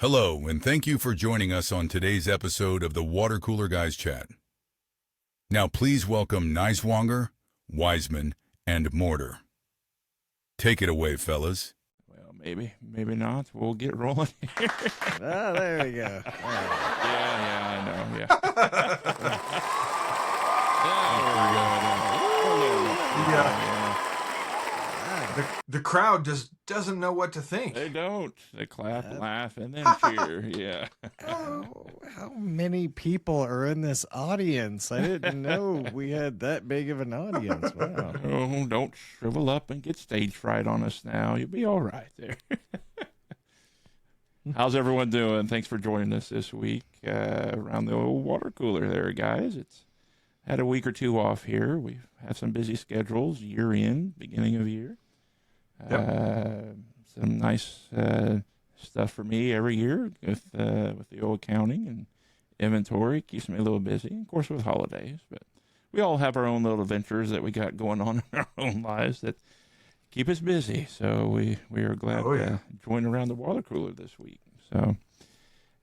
Hello, and thank you for joining us on today's episode of the Water Cooler Guys Chat. Now please welcome Nighswonger, Wiseman, and Mortar. Take it away, fellas. Well, maybe not. We'll get rolling here. Oh, there we go. Yeah, I know. Yeah. The crowd just doesn't know what to think. They don't. They clap, laugh, and then cheer. Yeah. How many people are in this audience? I didn't know we had that big of an audience. Wow. Oh, don't shrivel up and get stage fright on us now. You'll be all right there. How's everyone doing? Thanks for joining us this week around the old water cooler there, guys. It's had a week or two off here. We've had some busy schedules, year in, beginning of year. Some nice stuff for me every year with the old accounting and inventory. Keeps me a little busy, of course, with holidays. But we all have our own little adventures that we got going on in our own lives that keep us busy. So we are glad to join around the water cooler this week. So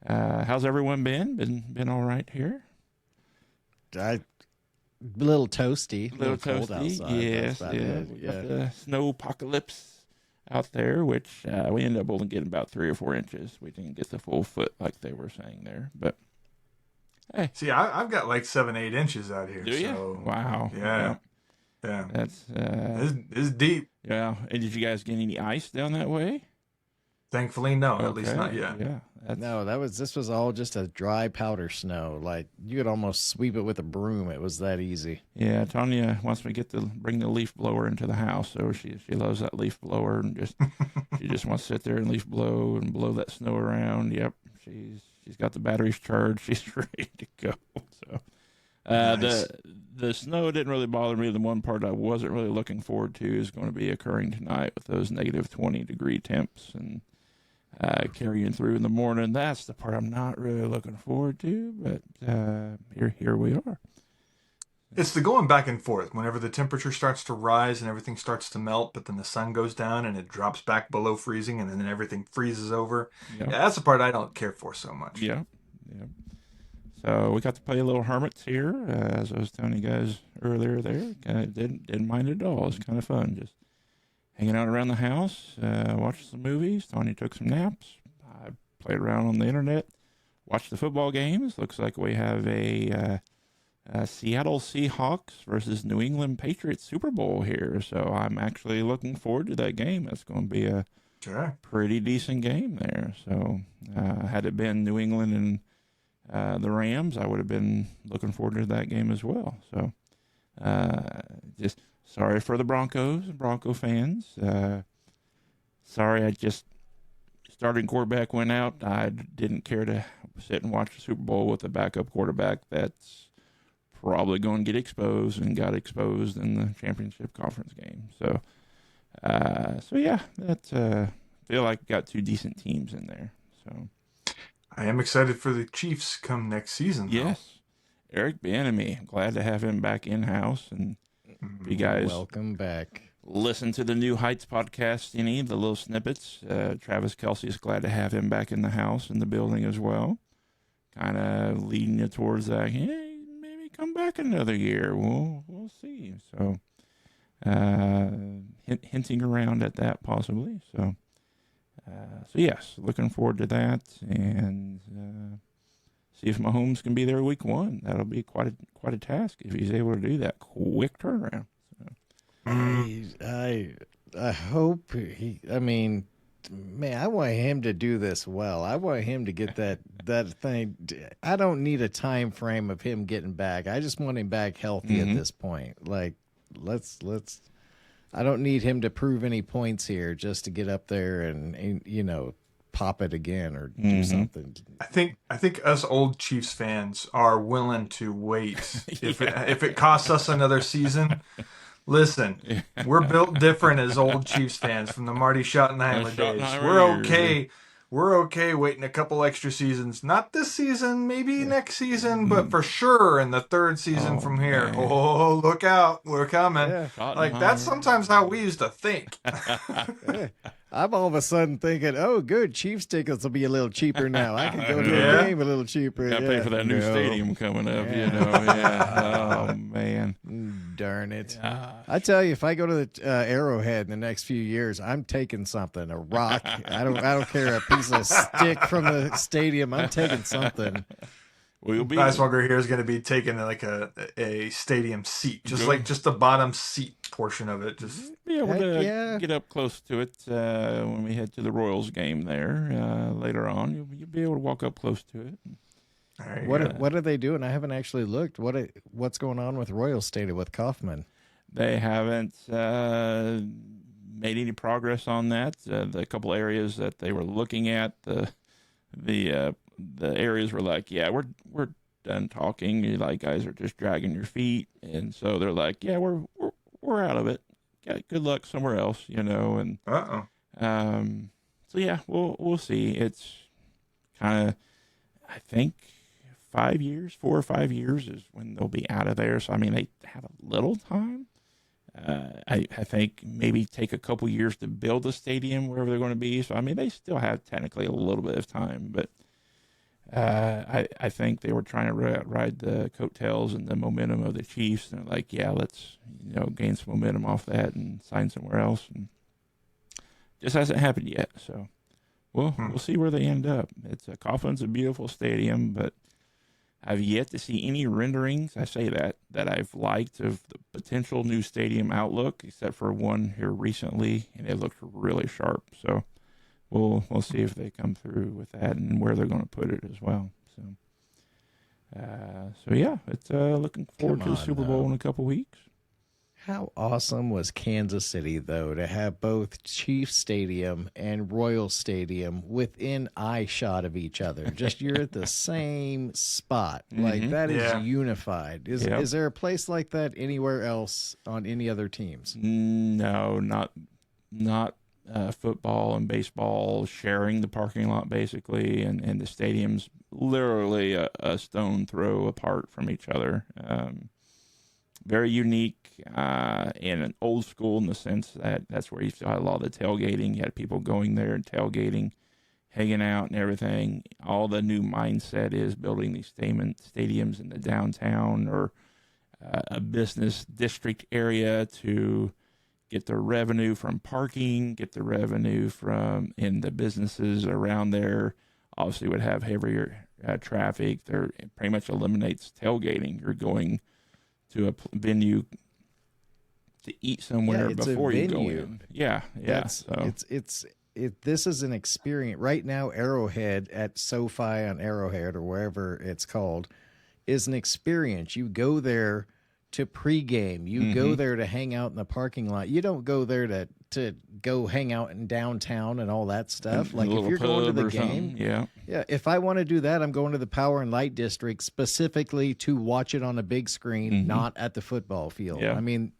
how's everyone been? Been all right here? A little toasty. A little cold toasty, outside. yes. We got the snow apocalypse out there, which we ended up only getting about 3 or 4 inches. We didn't get the full foot like they were saying there, but hey. See, I've got like 7-8 inches out here. Do you? So, Wow. Yeah. That's It's deep. yeah. And did you guys get any ice down that way? Thankfully, no. Okay. At least not yet. Yeah. No, this was all just a dry powder snow. Like you could almost sweep it with a broom. It was that easy. Yeah, Tanya wants me to bring the leaf blower into the house, so she loves that leaf blower and she just wants to sit there and leaf blow and blow that snow around. Yep, she's got the batteries charged. She's ready to go. So Nice. the snow didn't really bother me. The one part I wasn't really looking forward to is going to be occurring tonight with those negative 20-degree temps and carrying through in the morning. That's the part I'm not really looking forward to, but here we are. It's the going back and forth. Whenever the temperature starts to rise and everything starts to melt, but then the sun goes down and it drops back below freezing and then everything freezes over. Yep. Yeah, that's the part I don't care for so much. Yeah. So we got to play a little hermits here, as I was telling you guys earlier there. Didn't mind it at all. It was kind of fun, just hanging out around the house, watching some movies. Tony took some naps. I played around on the internet, watched the football games. Looks like we have a Seattle Seahawks versus New England Patriots Super Bowl here. So I'm actually looking forward to that game. That's going to be a pretty decent game there. So had it been New England and the Rams, I would have been looking forward to that game as well. So just sorry for the Broncos and Bronco fans. Sorry, I just starting quarterback went out. I didn't care to sit and watch the Super Bowl with a backup quarterback that's probably going to get exposed and got exposed in the championship conference game. So yeah, that feel like got 2 decent teams in there. So I am excited for the Chiefs come next season. Yes, Eric Bieniemy. Glad to have him back in house and. You guys Welcome back. Listen to the New Heights podcast, the little snippets. Travis Kelce is glad to have him back in the house, in the building as well. Kind of leading you towards that, hey, maybe come back another year. We'll see. So hinting around at that possibly. So yes, looking forward to that. And see if Mahomes can be there week 1. That'll be quite a task if he's able to do that quick turnaround. So. I hope he. I mean, man, I want him to do this well. I want him to get that thing. I don't need a time frame of him getting back. I just want him back healthy at this point. Like, let's. I don't need him to prove any points here just to get up there and pop it again or do something. I think us old Chiefs fans are willing to wait if it costs us another season. Listen, we're built different as old Chiefs fans from the Marty Schottenheimer days. We're okay waiting a couple extra seasons. Not this season, maybe next season, but for sure in the 3rd season from here. Man. Oh, look out. We're coming. Yeah. Like, that's sometimes how we used to think. I'm all of a sudden thinking, oh, good, Chiefs tickets will be a little cheaper now. I can go to the Yeah. game a little cheaper. Got to pay for that new stadium coming up, Yeah. you know. Yeah. Oh, man. Darn it. Yeah. I tell you, if I go to the Arrowhead in the next few years, I'm taking something, a rock. I don't care, a piece of stick from the stadium. I'm taking something. We'll be Nighswonger here is going to be taking like a stadium seat, just the bottom seat portion of it. Just be able Heck to yeah. get up close to it when we head to the Royals game there later on. You'll be able to walk up close to it. there you What go. what are they doing? I haven't actually looked. What's going on with Royal Stadium with Kaufman? They haven't made any progress on that. The couple areas that they were looking at, the areas were like, yeah, we're done talking. You like guys are just dragging your feet, and so they're like, yeah, we're out of it. Yeah, good luck somewhere else, you know. And so yeah, we'll see. It's kind of, I think 4 or 5 years is when they'll be out of there. So I mean, they have a little time. I think maybe take a couple years to build a stadium wherever they're going to be. So I mean, they still have technically a little bit of time, but I think they were trying to ride the coattails and the momentum of the Chiefs, and they're like, yeah, let's gain some momentum off that and sign somewhere else, and just hasn't happened yet. So we'll see where they end up. Coughlin's a beautiful stadium, but I've yet to see any renderings. I say that I've liked of the potential new stadium outlook, except for one here recently, and it looked really sharp. So we'll see if they come through with that and where they're going to put it as well. So yeah, it's looking forward to the Super Bowl in a couple weeks. How awesome was Kansas City, though, to have both Chiefs Stadium and Royal Stadium within eye shot of each other? Just you're at the same spot. Like, that is Yeah. unified. Is there a place like that anywhere else on any other teams? No, not football and baseball sharing the parking lot basically, and the stadium's literally a stone throw apart from each other. Very unique and an old school in the sense that that's where you still had a lot of the tailgating. You had people going there and tailgating, hanging out and everything. All the new mindset is building these stadiums in the downtown or a business district area to get the revenue from parking, get the revenue from in the businesses around there. Obviously would have heavier traffic. It pretty much eliminates tailgating. You're going to a venue to eat somewhere before you go in. Yeah. This is an experience right now. Arrowhead at SoFi on Arrowhead or wherever it's called is an experience. You go there to pregame. You go there to hang out in the parking lot. You don't go there to go hang out in downtown and all that stuff. Like if you're going to the game, yeah. If I want to do that, I'm going to the Power and Light District specifically to watch it on a big screen, not at the football field. Yeah. I mean,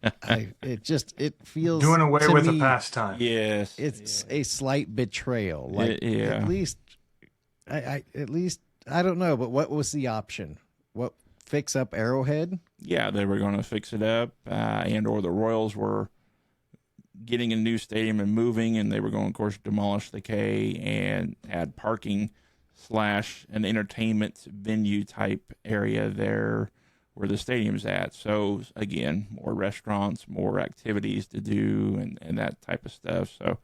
it feels doing away to with me, a pastime. Yes. It's a slight betrayal. Like Yeah. at least, I don't know. But what was the option? What fix up Arrowhead? Yeah, they were going to fix it up, and or the Royals were getting a new stadium and moving, and they were going, of course, demolish the K and add parking / an entertainment venue type area there where the stadium's at. So again, more restaurants, more activities to do, and that type of stuff. So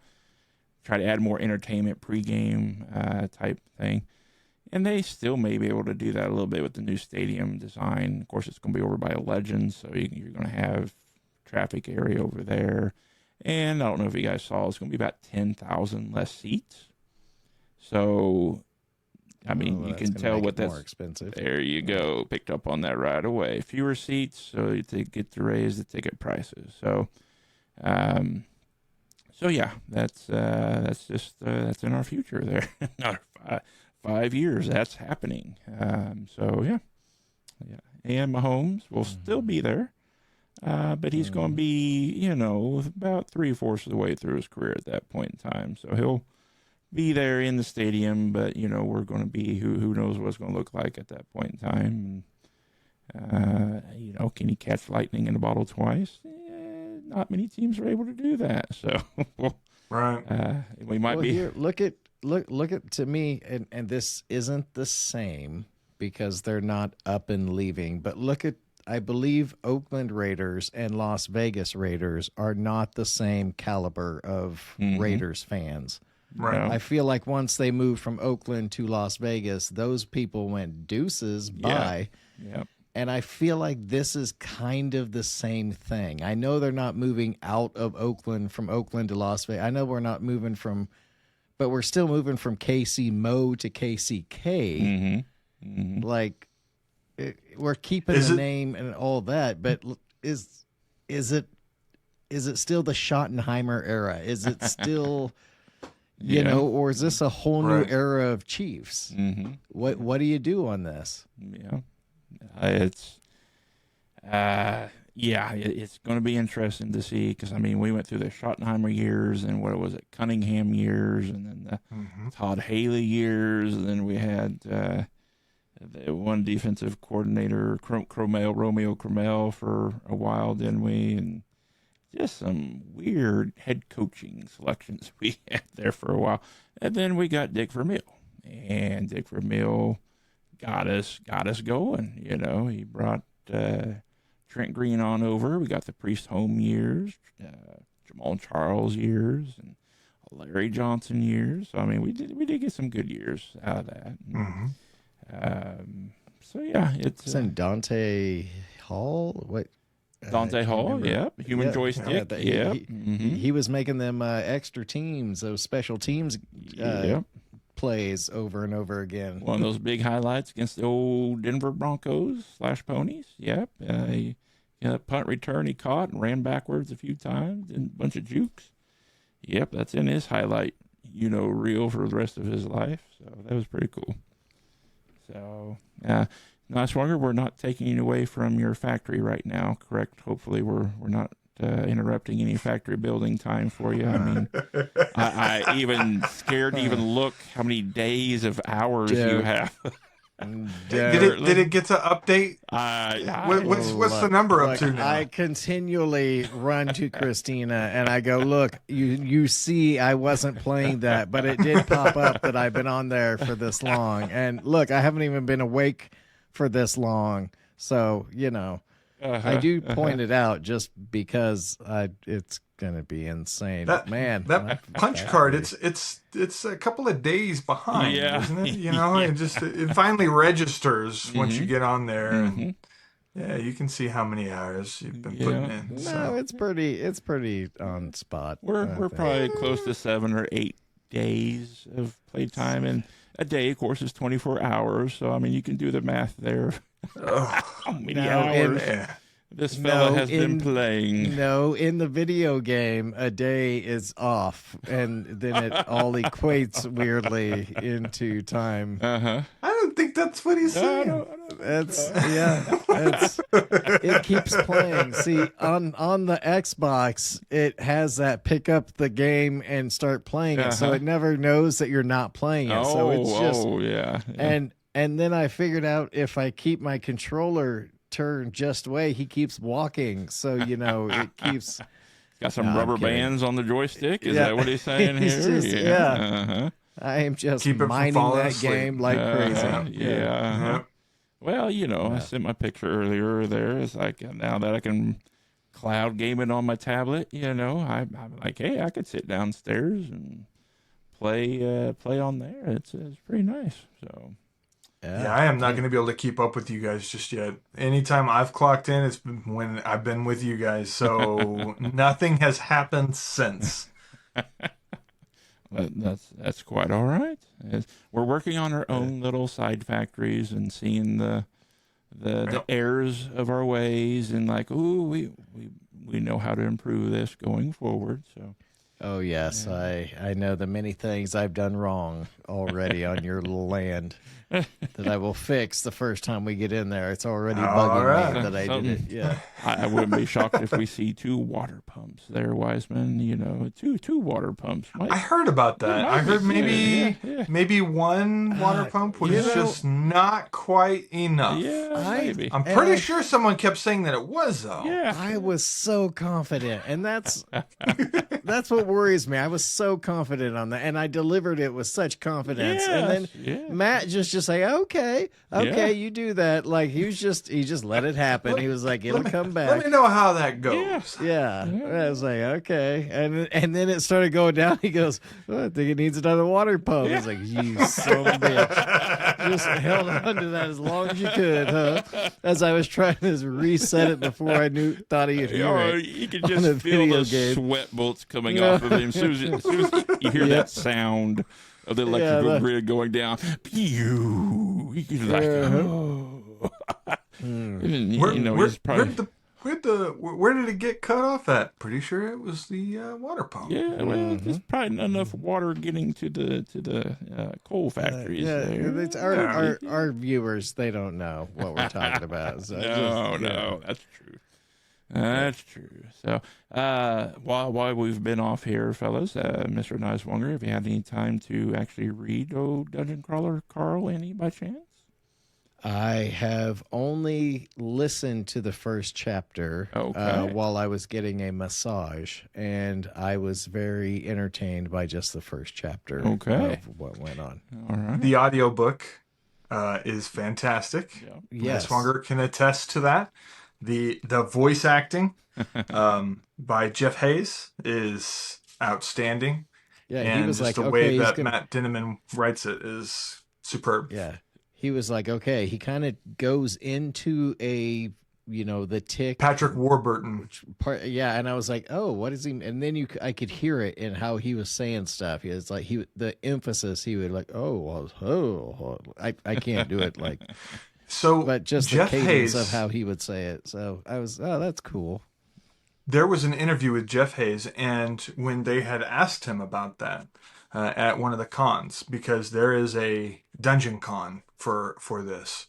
try to add more entertainment pregame type thing. And they still may be able to do that a little bit with the new stadium design. Of course, it's going to be over by a Legends, so you're going to have traffic area over there. And I don't know if you guys saw, it's going to be about 10,000 less seats. So, I mean, you can tell what that's more expensive. There you go. Picked up on that right away. Fewer seats, so you get to raise the ticket prices. So yeah, that's in our future there. Not 5 years, that's happening. So yeah. And Mahomes will still be there, but he's going to be, about 3/4 of the way through his career at that point in time. So he'll be there in the stadium, but we're going to be who knows what it's going to look like at that point in time. And, can he catch lightning in a bottle twice? not many teams are able to do that. So Right. we might be here. Look at to me, and this isn't the same because they're not up and leaving. But look at, I believe Oakland Raiders and Las Vegas Raiders are not the same caliber of Raiders fans. Right. No. I feel like once they moved from Oakland to Las Vegas, those people went deuces bye. Yep. And I feel like this is kind of the same thing. I know they're not moving out of Oakland from Oakland to Las Vegas. I know we're not moving from, but we're still moving from KC Mo to KCK. Like, we're keeping the name and all that, but is it still the Schottenheimer era? Is it still, you know, or is this a whole new era of Chiefs? What do you do on this? Yeah. It's going to be interesting to see because, I mean, we went through the Schottenheimer years and what was it, Cunningham years, and then the Todd Haley years, and then we had the one defensive coordinator, Romeo Cromell, for a while, didn't we? And just some weird head coaching selections we had there for a while. And then we got Dick Vermeil, and Dick Vermeil got us going. You know, he brought Trent Green on over. We got the Priest Home years, Jamal Charles years, and Larry Johnson years. So I mean, we did get some good years out of that. So yeah, it's in Dante Hall. What? Dante Hall, yep. Human joystick, yeah. He was making them extra teams, those special teams plays over and over again. One of those big highlights against the old Denver Broncos / Ponies. Yep. Punt return he caught and ran backwards a few times and a bunch of jukes. Yep, that's in his highlight, reel for the rest of his life. So that was pretty cool. So, Nighswonger, we're not taking you away from your factory right now, correct? Hopefully we're not interrupting any factory building time for you. I mean, I even scared to even look how many days of hours you have. Did it get to update? What's the number up to now? I continually run to Christina and I go, look, you see I wasn't playing that, but it did pop up that I've been on there for this long. And look, I haven't even been awake for this long. So, I do point it out just because it's gonna be insane. That punch card, it's a couple of days behind, isn't it? It finally registers once you get on there, and you can see how many hours you've been putting in. No, it's pretty on spot. We're probably close to 7 or 8 days of playtime, and a day, of course, is 24 hours. So I mean, you can do the math there. How many hours this fella has been playing? No, in the video game, a day is off, and then it all equates weirdly into time. I don't think that's what he's saying. It keeps playing. See, on the Xbox, it has that pick up the game and start playing it, so it never knows that you're not playing it. So it's just and then I figured out if I keep my controller turned just way, he keeps walking. So it keeps. Got some rubber bands on the joystick. Is that what he's saying here? I am just mining that game like crazy. Well, I sent my picture earlier there. It's like now that I can cloud game it on my tablet, I'm like, hey, I could sit downstairs and play on there. It's pretty nice. So. Yeah, I am not going to be able to keep up with you guys just yet. Anytime I've clocked in, it's been when I've been with you guys. So nothing has happened since. That's quite all right. We're working on our own little side factories and seeing the errors of our ways and like, we know how to improve this going forward. So Oh yes, I know the many things I've done wrong already on your little land that I will fix the first time we get in there. It's already bugging right. me that I did it. Yeah. I wouldn't be shocked if we see 2 water pumps there, Wiseman. You know, two water pumps. I heard about that. I heard maybe one water pump was just not quite enough. Yeah, maybe. I'm pretty sure someone kept saying that it was though. Yeah. I was so confident, and that's what worries me. I was so confident on that, and I delivered it with such confidence. And then Matt just say, okay, you do that. Like he just let it happen. He was like, it'll come back. Let me know how that goes. Yeah. I was like, okay, and then it started going down. He goes, I think it needs another water pump. I was like, you son of a bitch. Just held on to that as long as you could, huh? As I was trying to reset it before I thought he could hear it. You could just feel the sweat bolts coming off of him. As soon as you hear that sound of the electrical grid going down, pew! He's like, where did it get cut off at? Pretty sure it was the water pump. Yeah, well, there's probably not enough water getting to the coal factories. It's our viewers, they don't know what we're talking about. So no, that's true. That's true. So, while we've been off here, fellas, Mr. Nighswonger, have you had any time to actually read Dungeon Crawler Carl any by chance? I have only listened to the first chapter while I was getting a massage, and I was very entertained by just the first chapter of what went on. All right. The audiobook is fantastic. Yeah. Yes. Nighswonger can attest to that. The voice acting by Jeff Hayes is outstanding. Yeah, and he was just like, the way that Matt Dinneman writes it is superb. Yeah. He was like, okay, he kind of goes into the tick. Patrick Warburton. Part, yeah, and I was like, oh, what is he? And then I could hear it in how he was saying stuff. It's like the emphasis. He would like, I can't do it like. So, but just Jeff the cadence Hayes, of how he would say it. So I was, that's cool. There was an interview with Jeff Hayes, and when they had asked him about that at one of the cons, because there is a dungeon con for this,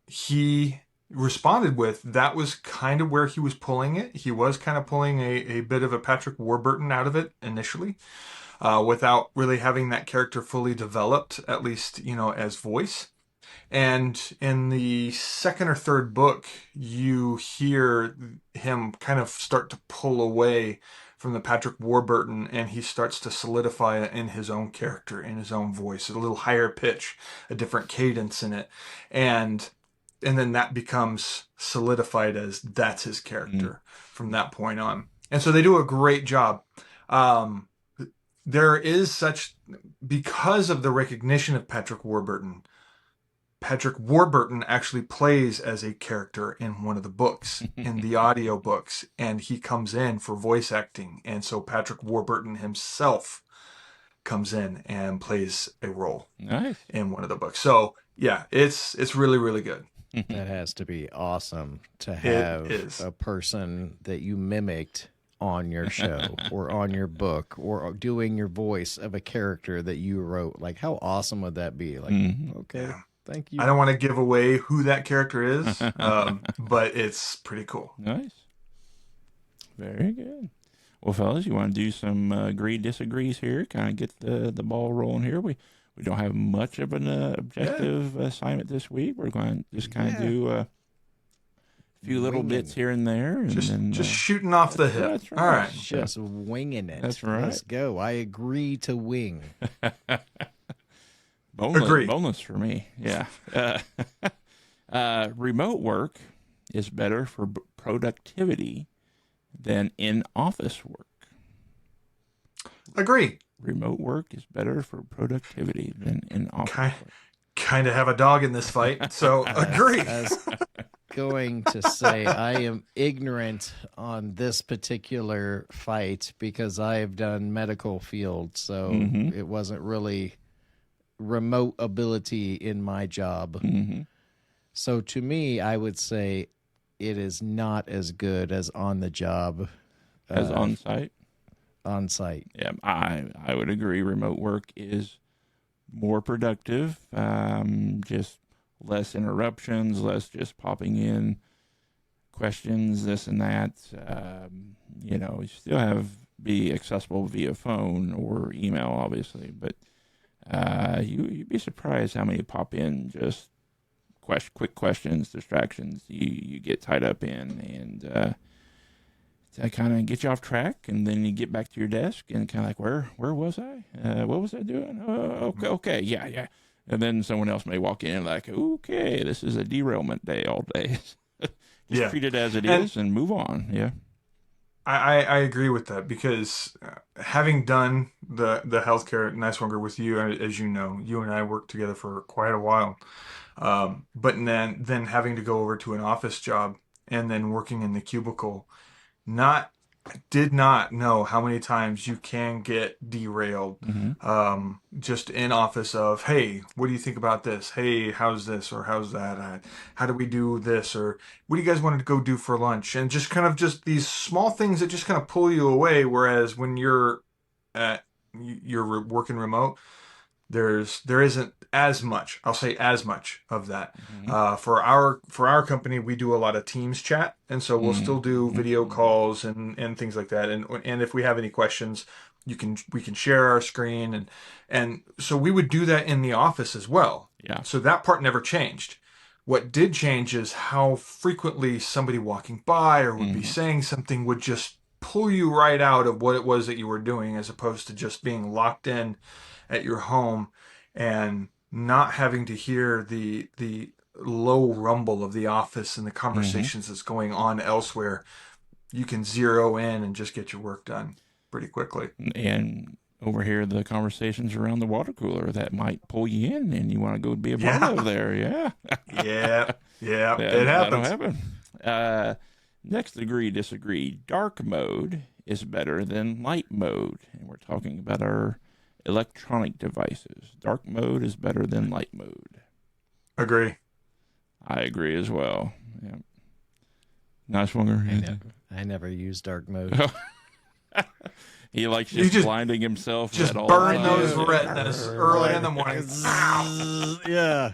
he responded with that was kind of where he was pulling it. He was kind of pulling a bit of a Patrick Warburton out of it initially, without really having that character fully developed, at least as voice. And in the second or third book, you hear him kind of start to pull away from the Patrick Warburton, and he starts to solidify it in his own character, in his own voice, a little higher pitch, a different cadence in it. And then that becomes solidified as that's his character from that point on. And so they do a great job. There is because of the recognition of Patrick Warburton actually plays as a character in one of the books, in the audio books, and he comes in for voice acting. And so Patrick Warburton himself comes in and plays a role in one of the books. So yeah, it's really, really good. That has to be awesome to have a person that you mimicked on your show or on your book or doing your voice of a character that you wrote. Like, how awesome would that be? Like, okay. Yeah. Thank you. I don't want to give away who that character is, but it's pretty cool. Nice. Very good. Well, fellas, you want to do some agree disagrees here? Kind of get the ball rolling here. We don't have much of an objective assignment this week. We're going to just kind of do a few little bits here and there. And just shooting off the hip. That's right. All right. Just winging it. That's right. Let's go. I agree to wing. Bonus for me. Yeah. Remote work is better for productivity than in-office work. Agree. Remote work is better for productivity than in-office work. Kind of have a dog in this fight, so agree. I was going to say I am ignorant on this particular fight because I have done medical field, so it wasn't really remote ability in my job. So to me, I would say it is not as good as on the job. As on site? on site. Yeah, I would agree. Remote work is more productive. Just less interruptions, less just popping in questions, this and that. You still have be accessible via phone or email, obviously, but you'd be surprised how many pop in just quick questions, distractions you get tied up in, and to kind of get you off track, and then you get back to your desk and kind of like, where was I? What was I doing? Okay, yeah. And then someone else may walk in and like, okay, this is a derailment day all day. Just treat it as it is and move on. Yeah. I agree with that because having done the healthcare Nighswonger with you, as you know, you and I worked together for quite a while. But then having to go over to an office job and then working in the cubicle, did not know how many times you can get derailed. Just in office of, hey, what do you think about this? Hey, how's this or how's that? How do we do this? Or what do you guys want to go do for lunch? And just these small things that just kind of pull you away. Whereas when you're working remote, there isn't as much. I'll say as much of that. For our company, we do a lot of Teams chat, and so we'll still do video calls and things like that. And if we have any questions, we can share our screen, and so we would do that in the office as well. Yeah. So that part never changed. What did change is how frequently somebody walking by or would be saying something would just pull you right out of what it was that you were doing, as opposed to just being locked in at your home and not having to hear the low rumble of the office and the conversations that's going on elsewhere. You can zero in and just get your work done pretty quickly. And over here, the conversations around the water cooler that might pull you in and you want to go be a part of there. Yeah. Yeah, it happens. That'll happen. Next, agree, disagree. Dark mode is better than light mode. And we're talking about our electronic devices. Dark mode is better than light mode. Agree. I agree as well. Yeah. Nighswonger. I never use dark mode. He likes just blinding himself. Just at all burn times. those retinas early in the morning. Yeah.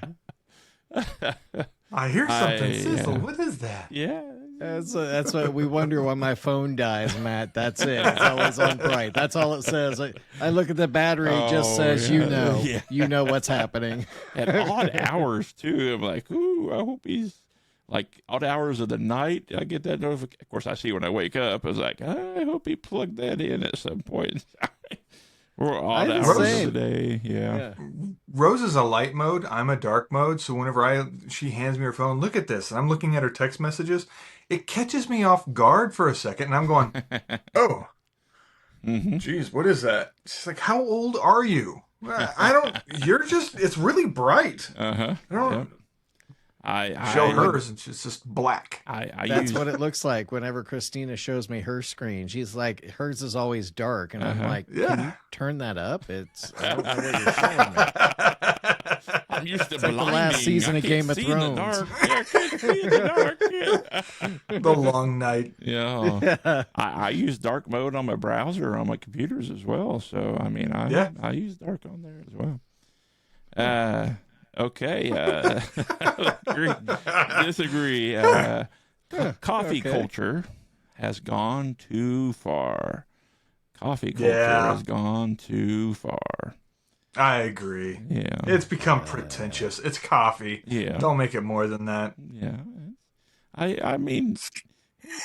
I hear something sizzle. Yeah. What is that? Yeah. That's what we wonder when my phone dies, Matt. That's it. It's always on bright. That's all it says. I look at the battery. It just says, you know what's happening. At odd hours, too. I'm like, ooh, I hope he's like odd hours of the night. I get that notification. Of course, I see when I wake up. I was like, I hope he plugged that in at some point. Or odd hours of the day. Yeah. Rose is a light mode. I'm a dark mode. So whenever she hands me her phone, look at this, and I'm looking at her text messages, it catches me off guard for a second, and I'm going, oh, geez, what is that? She's like, how old are you? It's really bright. I don't. I show hers, and it's just black. That's what it looks like whenever Christina shows me her screen. She's like, hers is always dark, and I'm like, can you turn that up? I don't know what you're showing me. I'm used to like the last season of Game of Thrones. I can't see in the dark. The long night. Yeah. I use dark mode on my browser on my computers as well. So I mean, I use dark on there as well. Okay. Agree, disagree. Coffee culture has gone too far. Coffee culture has gone too far. I agree. Yeah. It's become pretentious. It's coffee. Yeah. Don't make it more than that. Yeah. I mean,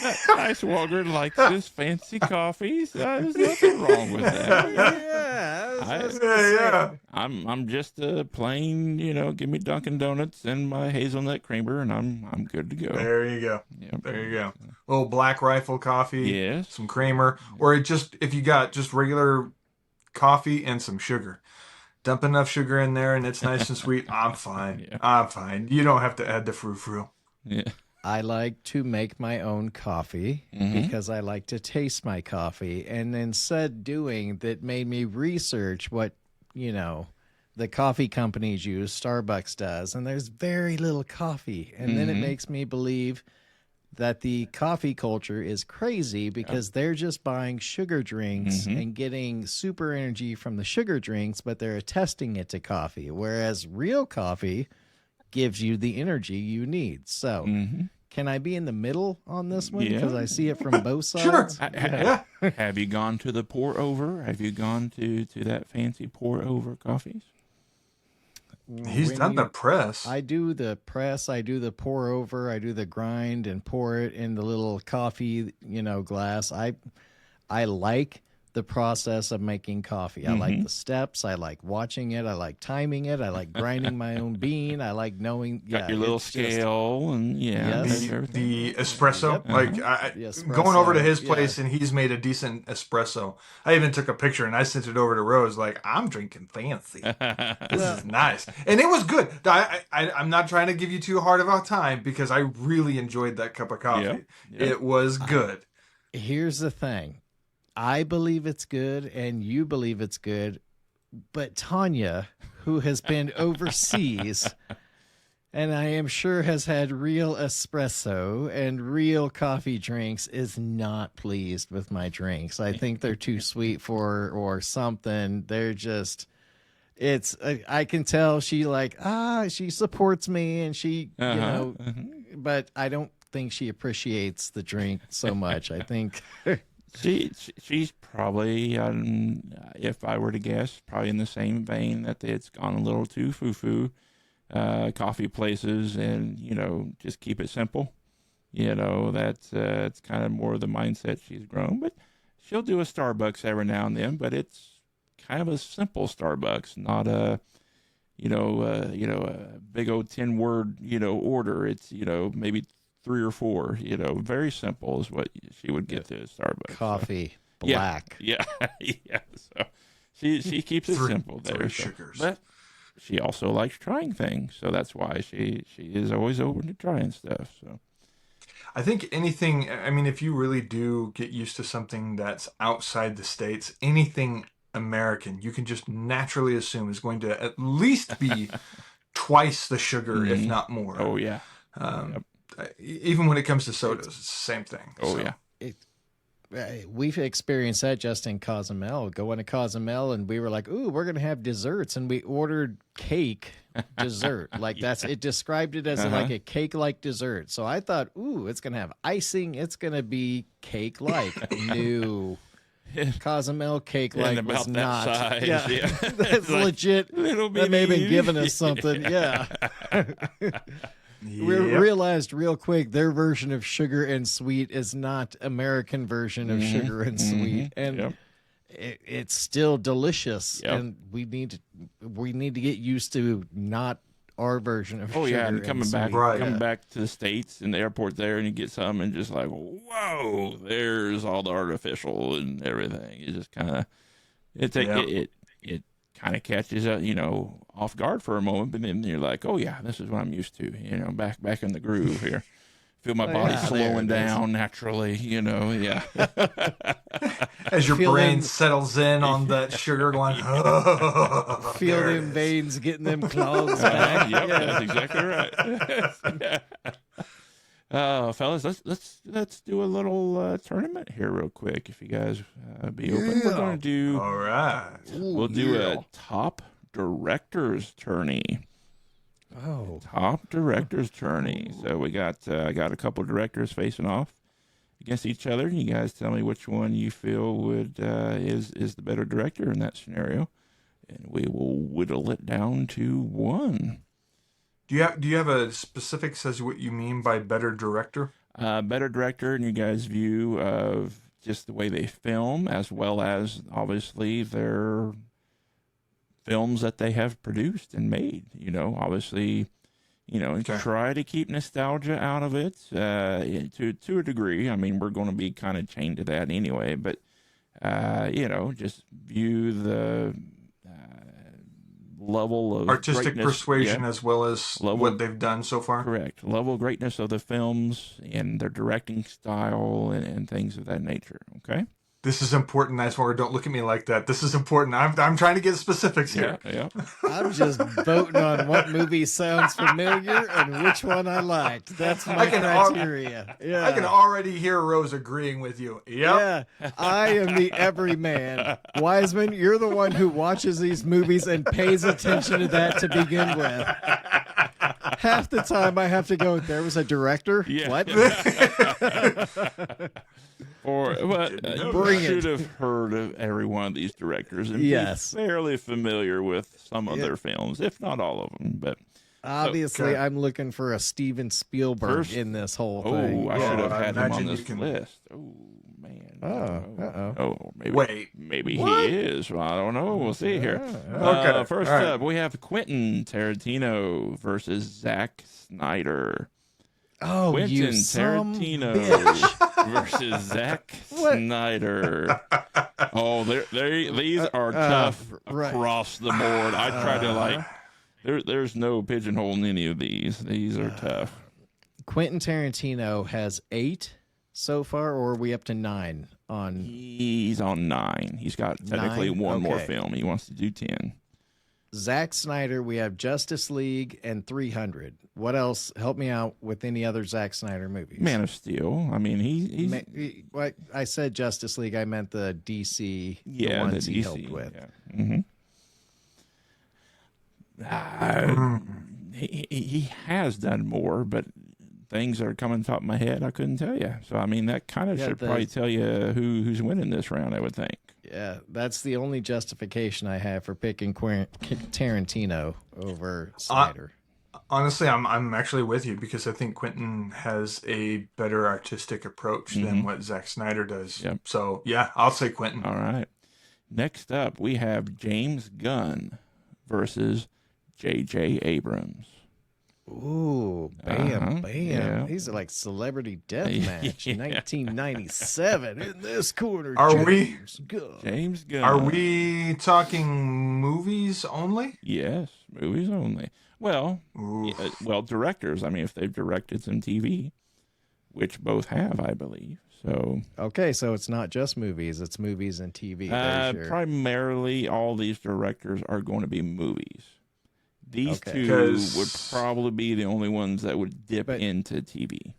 Nighswonger likes his fancy coffees. There's nothing wrong with that. I'm just a plain, give me Dunkin' Donuts and my hazelnut creamer, and I'm good to go. There you go. Yep. There you go. A little Black Rifle coffee. Yes. Some creamer, or if you got just regular coffee and some sugar. Dump enough sugar in there, and it's nice and sweet. I'm fine. Yeah. I'm fine. You don't have to add the frou-frou. Yeah. I like to make my own coffee because I like to taste my coffee. And in said doing, that made me research what, the coffee companies use, Starbucks does. And there's very little coffee. And then it makes me believe that the coffee culture is crazy because they're just buying sugar drinks and getting super energy from the sugar drinks, but they're attesting it to coffee, whereas real coffee gives you the energy you need. So can I be in the middle on this one? Yeah. Because I see it from both Sure. sides. Yeah. Have you gone to the pour over? Have you gone to that fancy pour over coffees? He's When done you- the press. I do the press, I do the pour over, I do the grind and pour it in the little coffee, glass. I like the process of making coffee. I like the steps. I like watching it. I like timing it. I like grinding my own bean. I like knowing. Got your little it's just- scale and Yes. everything. the espresso, Yep. like The espresso, going over to his yeah. place and he's made a decent espresso. I even took a picture and I sent it over to Rose. Like, I'm drinking fancy. This is nice, and it was good. I'm not trying to give you too hard of a time because I really enjoyed that cup of coffee. Yeah. It was good. Here's the thing. I believe it's good and you believe it's good, but Tanya, who has been overseas and I am sure has had real espresso and real coffee drinks, is not pleased with my drinks. I think they're too sweet for her or something. They're just, I can tell she she supports me and she, but I don't think she appreciates the drink so much. I think She's probably, if I were to guess, probably in the same vein that it's gone a little too foo-foo, coffee places, and just keep it simple. That's it's kind of more the mindset she's grown. But she'll do a Starbucks every now and then, but it's kind of a simple Starbucks, not a a big old 10-word order. It's maybe 3 or 4, very simple is what she would get to Starbucks. coffee, So. black. Yeah. So she keeps it simple there. Three So. sugars. But she also likes trying things, so that's why she is always open to trying stuff. So I think anything, I mean, if you really do get used to something that's outside the States, anything American, you can just naturally assume is going to at least be twice the sugar, if not more. Oh yeah. Even when it comes to sodas, it's the same thing. Oh So, yeah. We've experienced that just in Cozumel. Going to Cozumel, and we were like, "Ooh, we're gonna have desserts," and we ordered cake dessert. Like it described it as like a cake-like dessert. So I thought, "Ooh, it's gonna have icing. It's gonna be cake-like." No, Cozumel cake-like And was about that not. size, yeah. That's Like legit. little That may have been bitty. giving us something. Yeah. We Yep. realized real quick their version of sugar and sweet is not American version of sugar and sweet, and Yep. it's still delicious. Yep. And we need to get used to not our version of Oh sugar. yeah, and coming back, sweet. Right. coming back to the States in the airport there, and you get some, and just like, whoa, there's all the artificial and everything. It just kind of, it kind of catches off guard for a moment, but then you're like, oh yeah, this is what I'm used to. Back in the groove here. Feel my body yeah, slowing there it is. down naturally. Yeah. As your Feel brain them- settles in on that sugar, going, oh, Feel there it them is. veins getting them clogs back. Yep, Yeah. that's exactly right. Fellas, let's do a little tournament here real quick. If you guys be open, we're going to do. All right. We'll do a top directors tourney. Oh, Top directors tourney. So we got I got a couple directors facing off against each other. You guys tell me which one you feel would is the better director in that scenario, and we will whittle it down to one. Do you have a specific says what you mean by better director? Better director in you guys' view of just the way they film, as well as obviously their films that they have produced and made. Obviously, Okay. try to keep nostalgia out of it to a degree. I mean, we're going to be kind of chained to that anyway, but just view the level of Artistic greatness- persuasion yeah. as well as Level- what they've done so far. Correct. Level of greatness of the films and their directing style and things of that nature. Okay. This is important, Nighswonger. Don't look at me like that. This is important. I'm trying to get specifics here. Yeah. I'm just voting on what movie sounds familiar and which one I liked. That's my criteria. Yeah. I can already hear Rose agreeing with you. Yep. Yeah, I am the everyman. Wiseman, you're the one who watches these movies and pays attention to that to begin with. Half the time I have to go, there was a director? Yeah. What? You should have heard of every one of these directors and be fairly familiar with some of their films, if not all of them. But obviously, I'm looking for a Steven Spielberg in this whole thing. I should have had him on this list. Oh man. Maybe he is. Well, I don't know. We'll see here. Okay. First up, we have Quentin Tarantino versus Zack Snyder. Oh, Quentin you Tarantino versus Zack Snyder. Oh, these are tough across the board. I try to there's no pigeonholing any of these. These are tough. Quentin Tarantino has 8 so far, or are we up to 9 on? He's on 9. He's got technically 9? one more film. He wants to do 10. Zack Snyder, we have Justice League and 300. What else? Help me out with any other Zack Snyder movies. Man of Steel. I mean, he's... I said Justice League. I meant the DC, the the ones DC, he helped with. Yeah. He has done more, but things that are coming top of my head, I couldn't tell you. So, I mean, that kind of should probably tell you who's winning this round, I would think. Yeah, that's the only justification I have for picking Tarantino over Snyder. Honestly, I'm actually with you because I think Quentin has a better artistic approach than what Zack Snyder does. Yep. So, yeah, I'll say Quentin. All right. Next up, we have James Gunn versus J.J. Abrams. Ooh, bam. Yeah. These are like celebrity deathmatch. 1997 in this corner. James Gunn. Are we talking movies only? Yes, movies only. Well, directors. I mean, if they've directed some TV, which both have, I believe. So okay, so it's not just movies; it's movies and TV. Primarily, all these directors are going to be movies. These two would probably be the only ones that would dip into TV.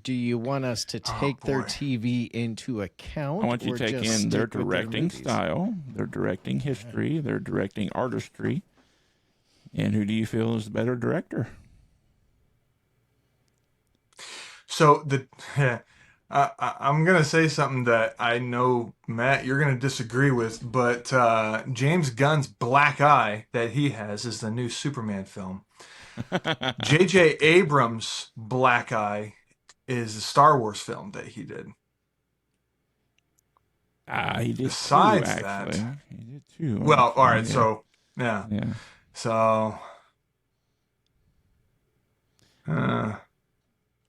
Do you want us to take their TV into account? I want you to take in their directing style, their directing history, their directing artistry, and who do you feel is the better director? So I'm going to say something that I know, Matt, you're going to disagree with, but James Gunn's Black Eye that he has is the new Superman film. J.J. Abrams' Black Eye is the Star Wars film that he did. He did Besides two, actually. that. He did two. Well, all right, so, yeah. So...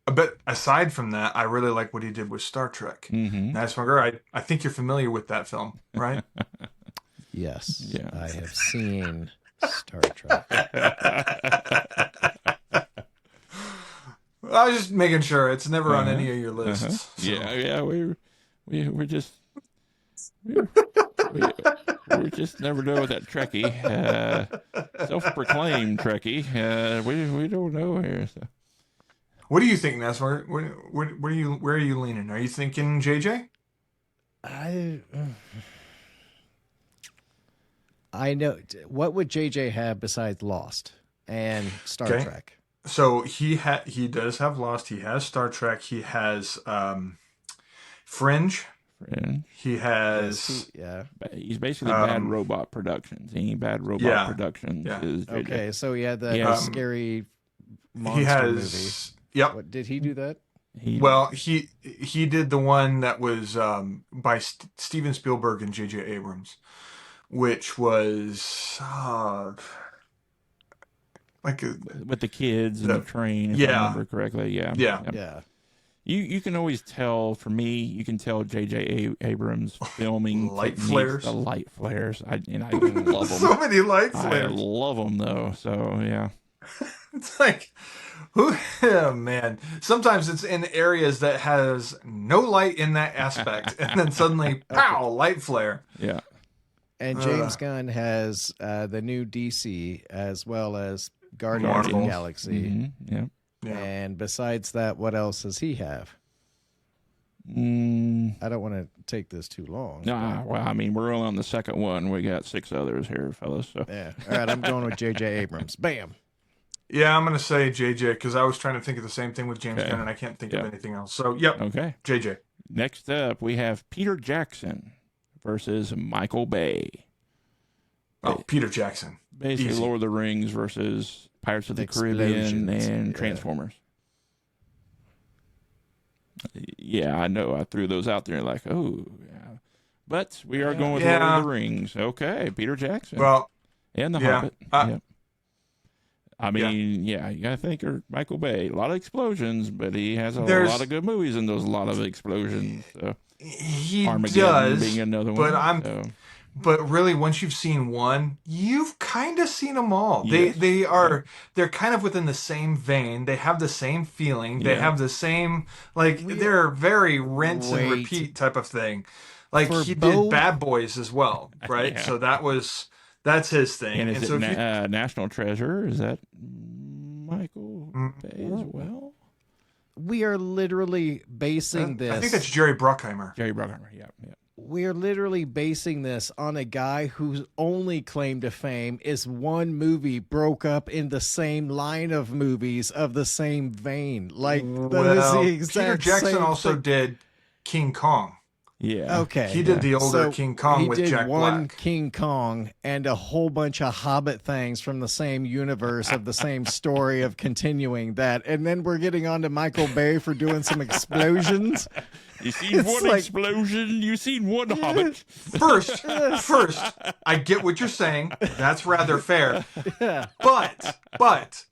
but aside from that, I really like what he did with Star Trek. Nighswonger, I think you're familiar with that film, right? Yes. Yeah. I have seen Star Trek. I was just making sure it's never on any of your lists. So. Yeah. We just never know that Trekkie, self-proclaimed Trekkie. We don't know here. So. What do you think, Nighswonger? Where are you leaning? Are you thinking JJ? I know. What would JJ have besides Lost and Star Trek? So he does have Lost. He has Star Trek. He has Fringe. He has He's basically Bad Robot Productions. Bad Robot Productions is JJ. Okay, so he had the scary monster movie. Yep. What, did he do that? He did the one that was by Steven Spielberg and J.J. Abrams, which was with the kids and the train, if I remember correctly. Yeah. You can always tell. For me, you can tell J.J. Abrams filming light flares. The light flares. I love them. So many light flares. I love them though. So yeah. It's like, who? Oh, man. Sometimes it's in areas that has no light in that aspect, and then suddenly, pow, light flare. Yeah. And James Gunn has the new DC as well as Guardians of the Marvel. Galaxy. Mm-hmm. Yeah. Yeah. And besides that, what else does he have? I don't want to take this too long. Nah, well, I mean, we're only on the second one. We got 6 others here, fellas. So. Yeah. All right, I'm going with J.J. Abrams. Bam. Yeah, I'm going to say JJ because I was trying to think of the same thing with James Okay. Gunn, and I can't think Yeah. of anything else. So, yep, Okay. JJ. Next up, we have Peter Jackson versus Michael Bay. Oh, Peter Jackson. Basically, Easy. Lord of the Rings versus Pirates of the Caribbean Explosions. and Yeah. Transformers. Yeah, I know. I threw those out there like, oh, yeah. But we are going with Lord of the Rings. Okay, Peter Jackson. Well, And The yeah. Hobbit. Yep. I mean, yeah, you got to think of Michael Bay. A lot of explosions, but he has a lot of good movies in those lot of explosions. So. he Armageddon does, being another but one. But really, once you've seen one, you've kind of seen them all. Yes. They're kind of within the same vein. They have the same feeling. They Yeah. have the same they're very rinse and Wait. repeat type of thing. Like For he Bo- did Bad Boys as well, right? Yeah. So that's his thing. And is so it if you, National Treasure? Is that Michael Bay as well? We are literally basing this. I think that's Jerry Bruckheimer. Jerry Bruckheimer, yeah. We're literally basing this on a guy whose only claim to fame is one movie broke up in the same line of movies of the same vein. Like, that is the exact Peter Jackson same also thing. did King Kong. Yeah. Okay. He did the older So King Kong he with did Jack one Black. King Kong and a whole bunch of Hobbit things from the same universe of the same story of continuing that. And then we're getting on to Michael Bay for doing some explosions. You seen It's one like- explosion, you seen one Hobbit. First, I get what you're saying. That's rather fair. Yeah. But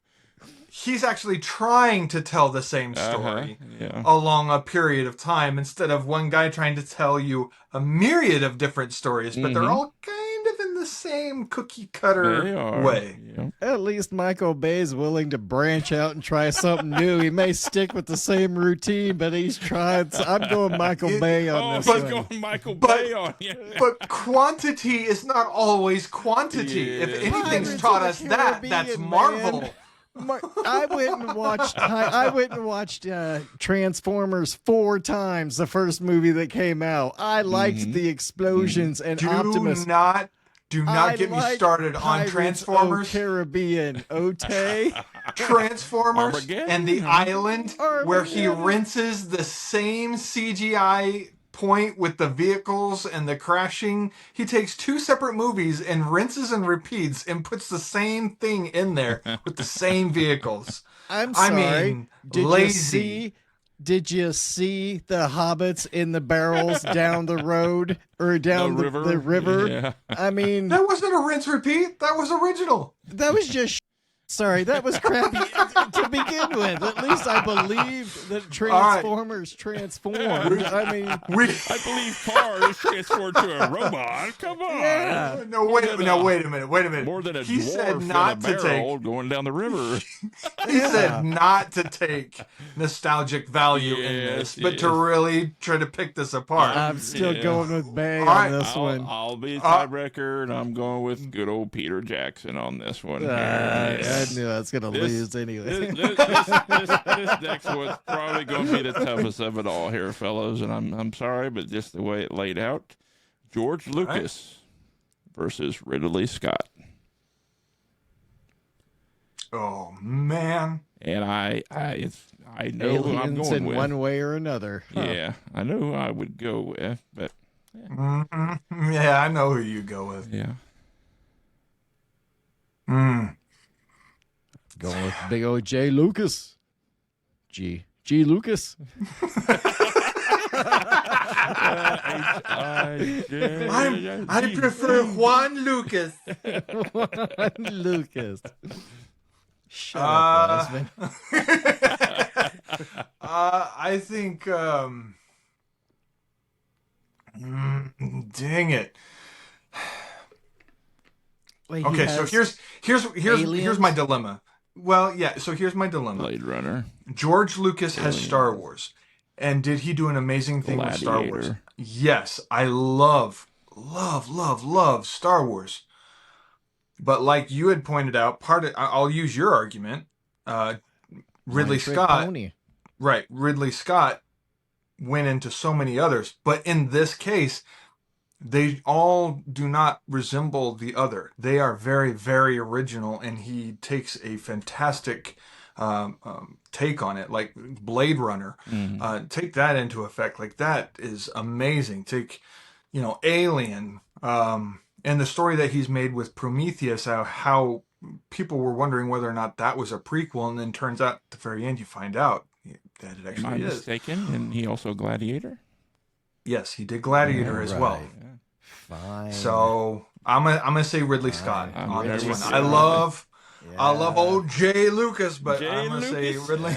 he's actually trying to tell the same story Yeah. along a period of time instead of one guy trying to tell you a myriad of different stories, but they're all kind of in the same cookie They cutter are. way. Yeah. At least Michael Bay's willing to branch out and try something new. He may stick with the same routine, but he's trying. So I'm going Michael Bay on Oh, this he's one. going Michael But- Bay on you. But quantity is not always quantity. Yeah. If anything's Pirates taught of us the that, Caribbean, that's man. Marvel. I went and watched. I went and watched Transformers 4 times. The first movie that came out. I liked the explosions and Optimus. Do not I get me like started on Pirates Transformers. of Caribbean. Ote. Transformers Armageddon? and the island where he Armageddon. rinses the same CGI point with the vehicles and the crashing. He takes 2 separate movies and rinses and repeats and puts the same thing in there with the same vehicles. I'm I sorry. mean, Did lazy. Did you see the hobbits in the barrels down the road or down the river? Yeah. I mean, That wasn't a rinse repeat. That was original. that was just. Sorry, that was crappy to begin with. At least I believed that Transformers transformed. I mean, I believe cars transformed to a robot. Come on. yeah. No, wait a minute. More than a He dwarf said in not a to barrel take. going down the river. He said not to take nostalgic value in this, but to really try to pick this apart. I'm still Yeah. going with Bay All on right. this one. I'll be a tiebreaker, and I'm going with good old Peter Jackson on this one. I knew I was going to This- lose anyway. This next one's probably going to be the toughest of it all here, fellows, and I'm sorry, but just the way it laid out, George Lucas versus Ridley Scott, Oh man. and I know who I'm Aliens going in with. one way or another. Huh. Yeah, I know who I would go with, but Yeah, I know who you go with. yeah, Going with big old J. Lucas. G. Lucas. I prefer Juan Lucas. Lucas. Shut up, Wiseman. I think dang it. Wait, he Okay, so has here's aliens? my dilemma. Well, yeah. So here's my dilemma. Blade Runner. George Lucas has Alien. Star Wars, and did he do an amazing thing with Star Wars? Gladiator. Yes, I love Star Wars. But like you had pointed out, I'll use your argument. Ridley One trick Scott, pony. right? Ridley Scott went into so many others, but in this case, they all do not resemble the other. They are very, very original, and he takes a fantastic take on it, like Blade Runner. Take that into effect. Like, that is amazing. Take, Alien, and the story that he's made with Prometheus, how people were wondering whether or not that was a prequel, and then turns out at the very end you find out that it Am I actually is. mistaken? And he also Gladiator? Yes, he did Gladiator as well. Right. Fine. So I'm gonna say Ridley Scott I'm on this very one. sorry. I love Yeah. old Jay Lucas, but Jay I'm gonna say Lucas. Ridley.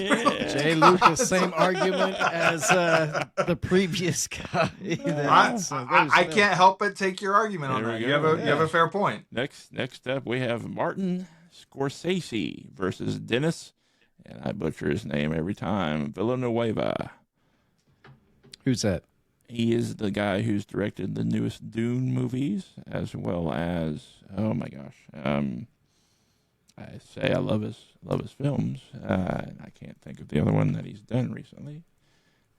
Yeah. Jay Lucas, same argument as the previous guy. I can't help but take your argument on There that. we You go. have a fair point. Next up, we have Martin Scorsese versus Dennis, and I butcher his name every time, Villanueva. Who's that? He is the guy who's directed the newest Dune movies, as well as, oh my gosh, I say I love his films, and I can't think of the other one that he's done recently.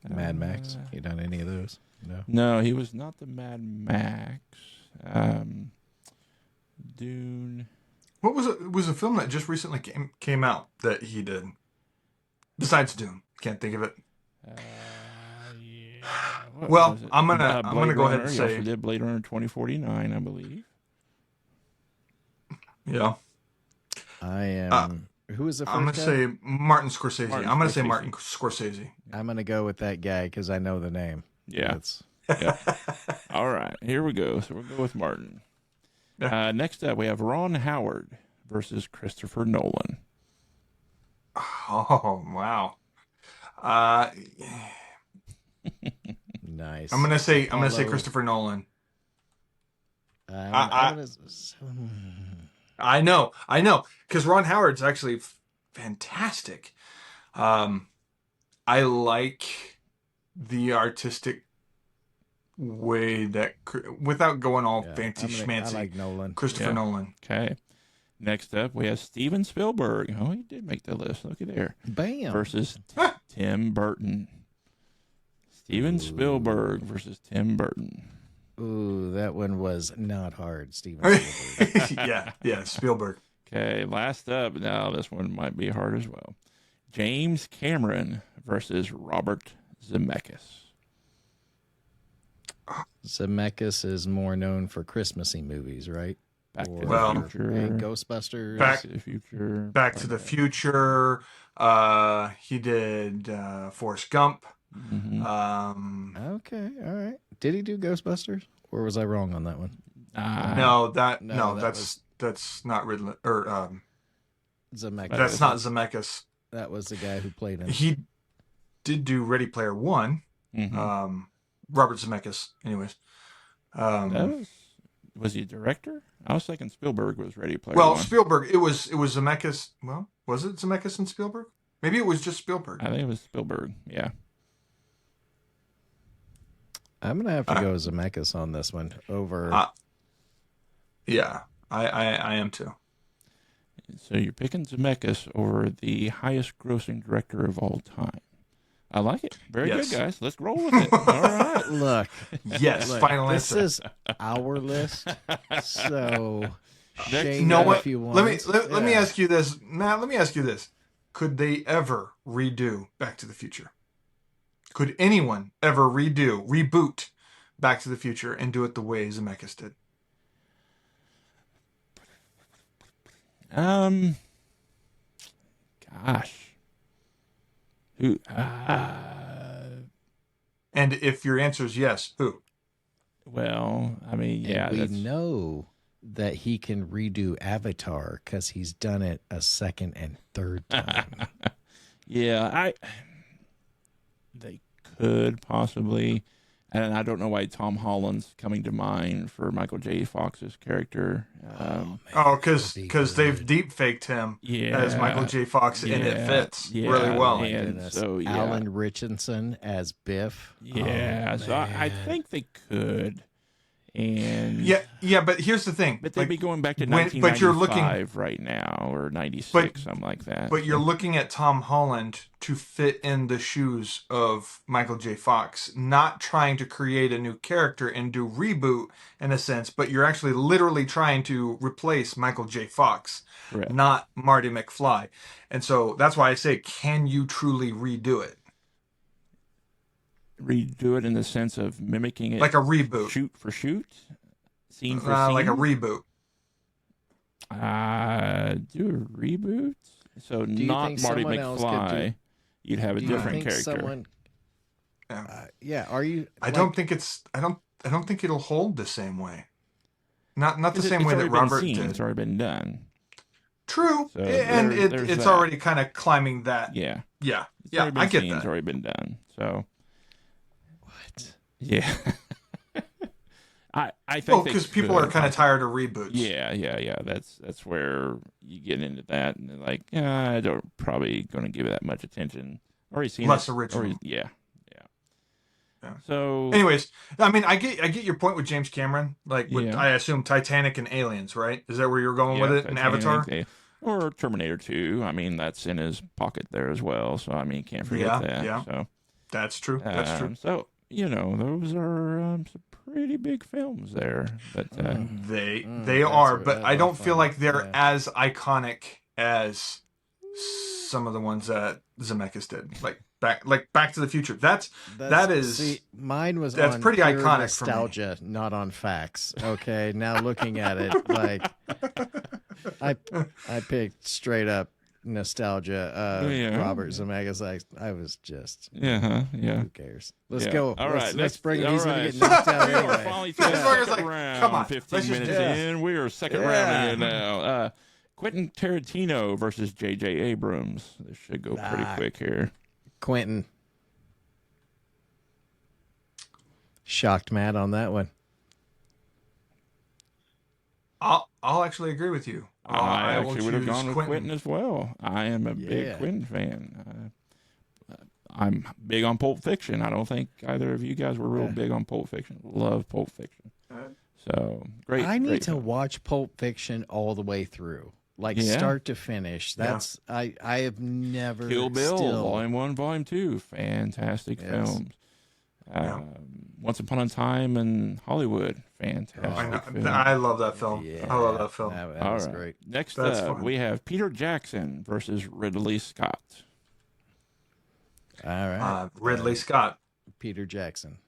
Mad Max. You done any of those? No. No, he was not the Mad Max. Dune. What was it? It was a film that just recently came out that he did. Besides Dune, can't think of it. Yeah. What Well, was it? I'm gonna Blade go ahead Runner. and He say, also did Blade Runner 2049, I believe. yeah. I am. Who was the 1st I'm gonna guy? say Martin Scorsese. Martin I'm gonna say Scorsese. Martin Scorsese. I'm gonna go with that guy because I know the name. Yeah. That's Yeah. All right, here we go. So we'll go with Martin. Yeah. Next up, we have Ron Howard versus Christopher Nolan. Oh wow. nice. I'm gonna say Although- Christopher Nolan. I'm gonna- I know, because Ron Howard's actually fantastic. I like the artistic way that, without going all yeah, fancy I schmancy, like Nolan. Christopher Yeah. Nolan. Okay. Next up, we have Steven Spielberg. Oh, he did make the list. Looky there. Bam. Versus Tim Burton. Steven Spielberg versus Tim Burton. Ooh, that one was not hard, Steven Spielberg. yeah, Spielberg. Okay, last up. Now, this one might be hard as well. James Cameron versus Robert Zemeckis. Zemeckis is more known for Christmassy movies, right? Back to Well, the Future. And Ghostbusters. Back- to the Future. Back to the Future. He did Forrest Gump. Mhm. Okay, all right. Did he do Ghostbusters, or was I wrong on that one? No, that that's not Ridley or Zemeckis. that's not Zemeckis. That was the guy who played him. He did do Ready Player One. Mhm. Robert Zemeckis, anyways. That was he a director? I was thinking Spielberg was Ready Player Well, One. Spielberg. It was Zemeckis. Well, was it Zemeckis and Spielberg? Maybe it was just Spielberg. I think it was Spielberg. Yeah. I'm gonna have to go Zemeckis on this one over. Yeah, I am too. So you're picking Zemeckis over the highest grossing director of all time. I like it. Very Yes. good, guys. Let's roll with it. All right. Look, Yes, look, final this answer. is our list, so Next- shame You know that what? if you want. Let me Yeah. ask you this, Matt. Let me ask you this: could they ever redo Back to the Future? Could anyone ever reboot Back to the Future and do it the way Zemeckis did? Gosh. Who? And if your answer is yes, who? Well, I mean, yeah. And we that's, know that he can redo Avatar because he's done it a second and third time. yeah, they could possibly. And I don't know why Tom Holland's coming to mind for Michael J. Fox's character. Because they've deep faked him as Michael J. Fox, and it fits really well. My And goodness. so, yeah. Alan Richardson as Biff. Yeah, so I think they could. And yeah, but here's the thing. But they'd be going back to but you're looking 1995 right now, or 96, something like that. But you're looking at Tom Holland to fit in the shoes of Michael J. Fox, not trying to create a new character and do reboot in a sense, but you're actually literally trying to replace Michael J. Fox, Correct. not Marty McFly. And so that's why I say, can you truly redo it? Redo it in the sense of mimicking it, like a reboot, shoot for shoot, scene for scene, scene, like a reboot. Do a reboot. So not Marty McFly. You'd have a different character. Are you? I don't think it'll hold the same way. Not the same way that Robert did. It's already been done. True, so and it's already kind of climbing that. Yeah. I get that. It's already been done. So. Yeah. I think because people are kind of tired of reboots. Yeah. That's where you get into that, and they're like, I don't probably going to give it that much attention. Already seen less original. Yeah. So, anyways, I mean, I get your point with James Cameron. Like, with, I assume Titanic and Aliens, right? Is that where you're going with it? And Avatar, or Terminator 2. I mean, that's in his pocket there as well. So, I mean, can't forget that. Yeah. So that's true. That's true. So. Those are some pretty big films there. But they are, but I don't feel like they're as iconic as some of the ones that Zemeckis did. Like Back to the Future. That is. See, mine was. That's on pretty pure iconic. Nostalgia, for me. not on facts. Okay, now looking at it, like I picked straight up nostalgia. Robert Zemeckis. I was just. Who cares? Let's go. All right, let's bring it. He's going to get knocked out anyway. Finally, second round. Come on, 15 minutes in. We are second round in now. Quentin Tarantino versus J.J. Abrams. This should go pretty quick here. Quentin. Shocked Matt on that one. I'll actually agree with you. I actually would have gone with Quentin as well. I am a big Quentin fan. I'm big on Pulp Fiction. I don't think either of you guys were real big on Pulp Fiction. Love Pulp Fiction. So great. I need to watch Pulp Fiction all the way through, like start to finish. That's I have never. Kill Bill, Volume 1, Volume 2, fantastic films. Once Upon a Time in Hollywood, fantastic film. I love that film. I love that film. That was great. Next up, we have Peter Jackson versus Ridley Scott. All right. Ridley Scott. Peter Jackson.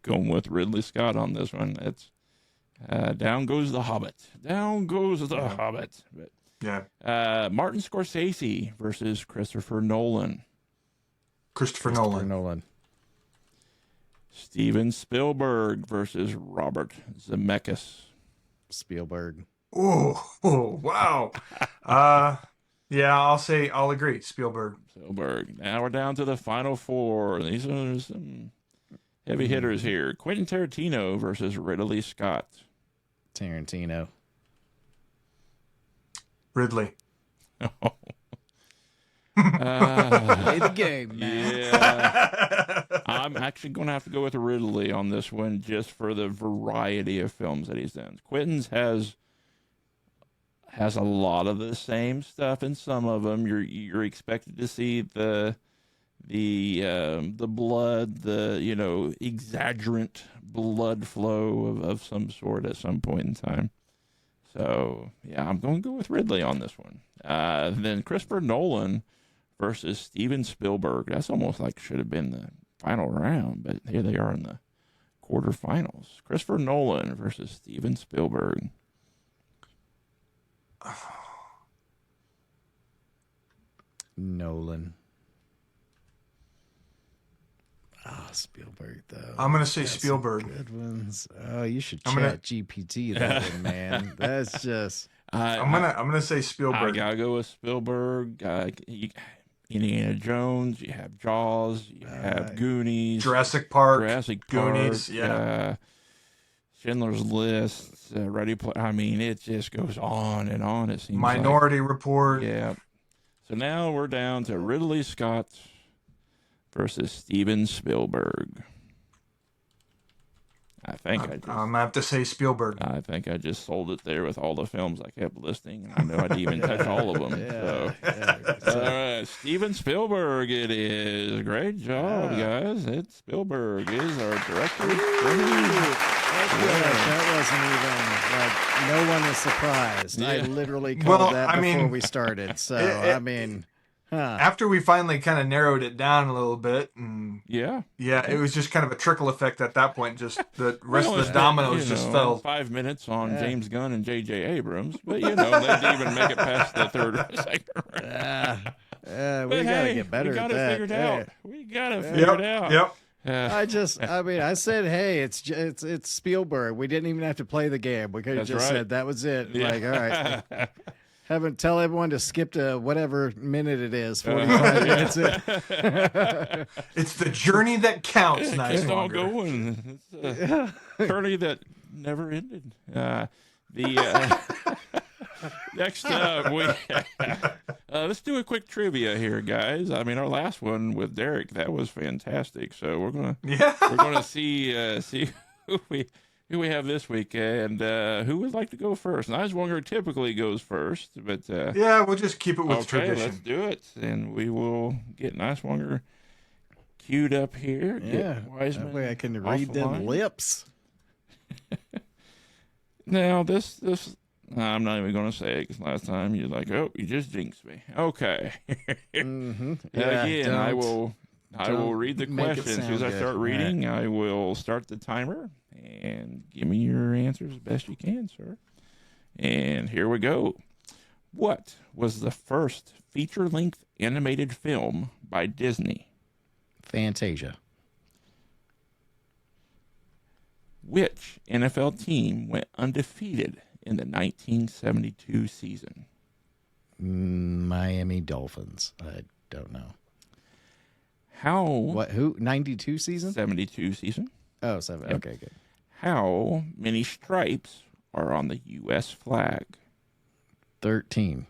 Going with Ridley Scott on this one. It's down goes the Hobbit. Down goes the Hobbit. But, Martin Scorsese versus Christopher Nolan. Christopher Nolan. Steven Spielberg versus Robert Zemeckis. Spielberg. Oh, wow. I'll agree. Spielberg. Now we're down to the final four. These are some heavy hitters here. Quentin Tarantino versus Ridley Scott. Tarantino. Ridley. Play the game, man. Yeah. I'm actually going to have to go with Ridley on this one just for the variety of films that he's done. Quentin's has a lot of the same stuff in some of them. You're expected to see the blood, the exaggerant blood flow of some sort at some point in time. So I'm going to go with Ridley on this one. Then Christopher Nolan versus Steven Spielberg. That's almost like should have been the final round, but here they are in the quarterfinals. Christopher Nolan versus Steven Spielberg. Nolan. Spielberg though. I'm gonna say Spielberg. Good ones. Oh, you should chat GPT that one, man. That's just. I'm gonna say Spielberg. I gotta go with Spielberg. Indiana Jones, you have Jaws, you have Goonies, Jurassic Park, Jurassic Goonies, Park, yeah. Schindler's List, Ready Player. I mean, it just goes on and on. It seems Minority Report. Yeah. So now we're down to Ridley Scott versus Steven Spielberg. I'm gonna have to say Spielberg. I think I just sold it there with all the films I kept listing, and I know I didn't even touch all of them. All right, Steven Spielberg it is. Great job, guys. Spielberg is our director. That wasn't even like, no one is surprised. I literally called that before we started. So I mean, after we finally kind of narrowed it down a little bit, and it was just kind of a trickle effect at that point. Just the rest of the dominoes just fell. 5 minutes on James Gunn and J.J. Abrams, but they didn't even make it past the third or second round. We gotta get better at that. Figured out. We gotta figure it out. Yep. I said, hey, it's Spielberg. We didn't even have to play the game. We could have just said that was it. Yeah. Like, all right. Tell everyone to skip to whatever minute it is, 45 minutes. It's the journey that counts, It's all going. It's a journey that never ended. Next up, let's do a quick trivia here, guys. I mean, our last one with Derek, that was fantastic. So we're gonna see who we have this week, and who would like to go first? Nighswonger typically goes first, but we'll just keep it with tradition. Let's do it, and we will get Nighswonger queued up here. That way I can read them lips. Now this. I'm not even going to say it because last time you're like, oh, you just jinxed me. Okay. Again, I will read the questions. As soon as I start reading, I will start the timer and give me your answers as best you can, sir. And here we go. What was the first feature-length animated film by Disney? Fantasia. Which NFL team went undefeated in the 1972 season? Miami Dolphins. I don't know. Who? 92 season? 72 season. Oh, 7. Yep. Okay, good. How many stripes are on the U.S. flag? 13.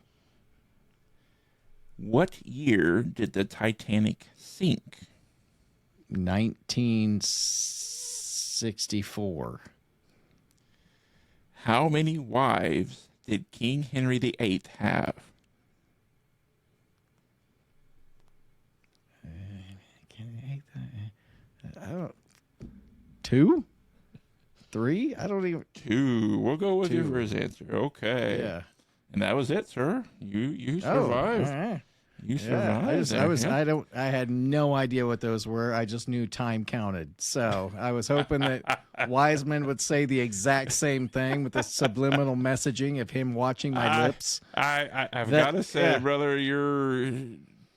What year did the Titanic sink? 1964. How many wives did King Henry VIII have? I don't. 2? 3? I don't even. 2. We'll go with you for his answer. Okay. Yeah. And that was it, sir. You survived. All right. You survived. I had no idea what those were. I just knew time counted. So I was hoping that Wiseman would say the exact same thing with the subliminal messaging of him watching my lips. I've got to say, brother, your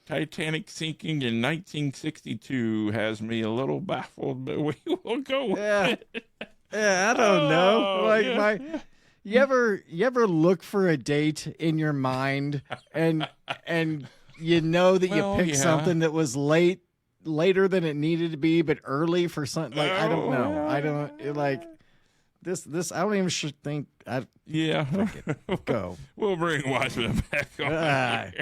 Titanic sinking in 1962 has me a little baffled, but we will go with it. Yeah, I don't know. You ever look for a date in your mind and you know that you picked something that was later than it needed to be, but early for something like I don't know. I don't like this. I don't even think. Go. We'll bring Wiseman back on.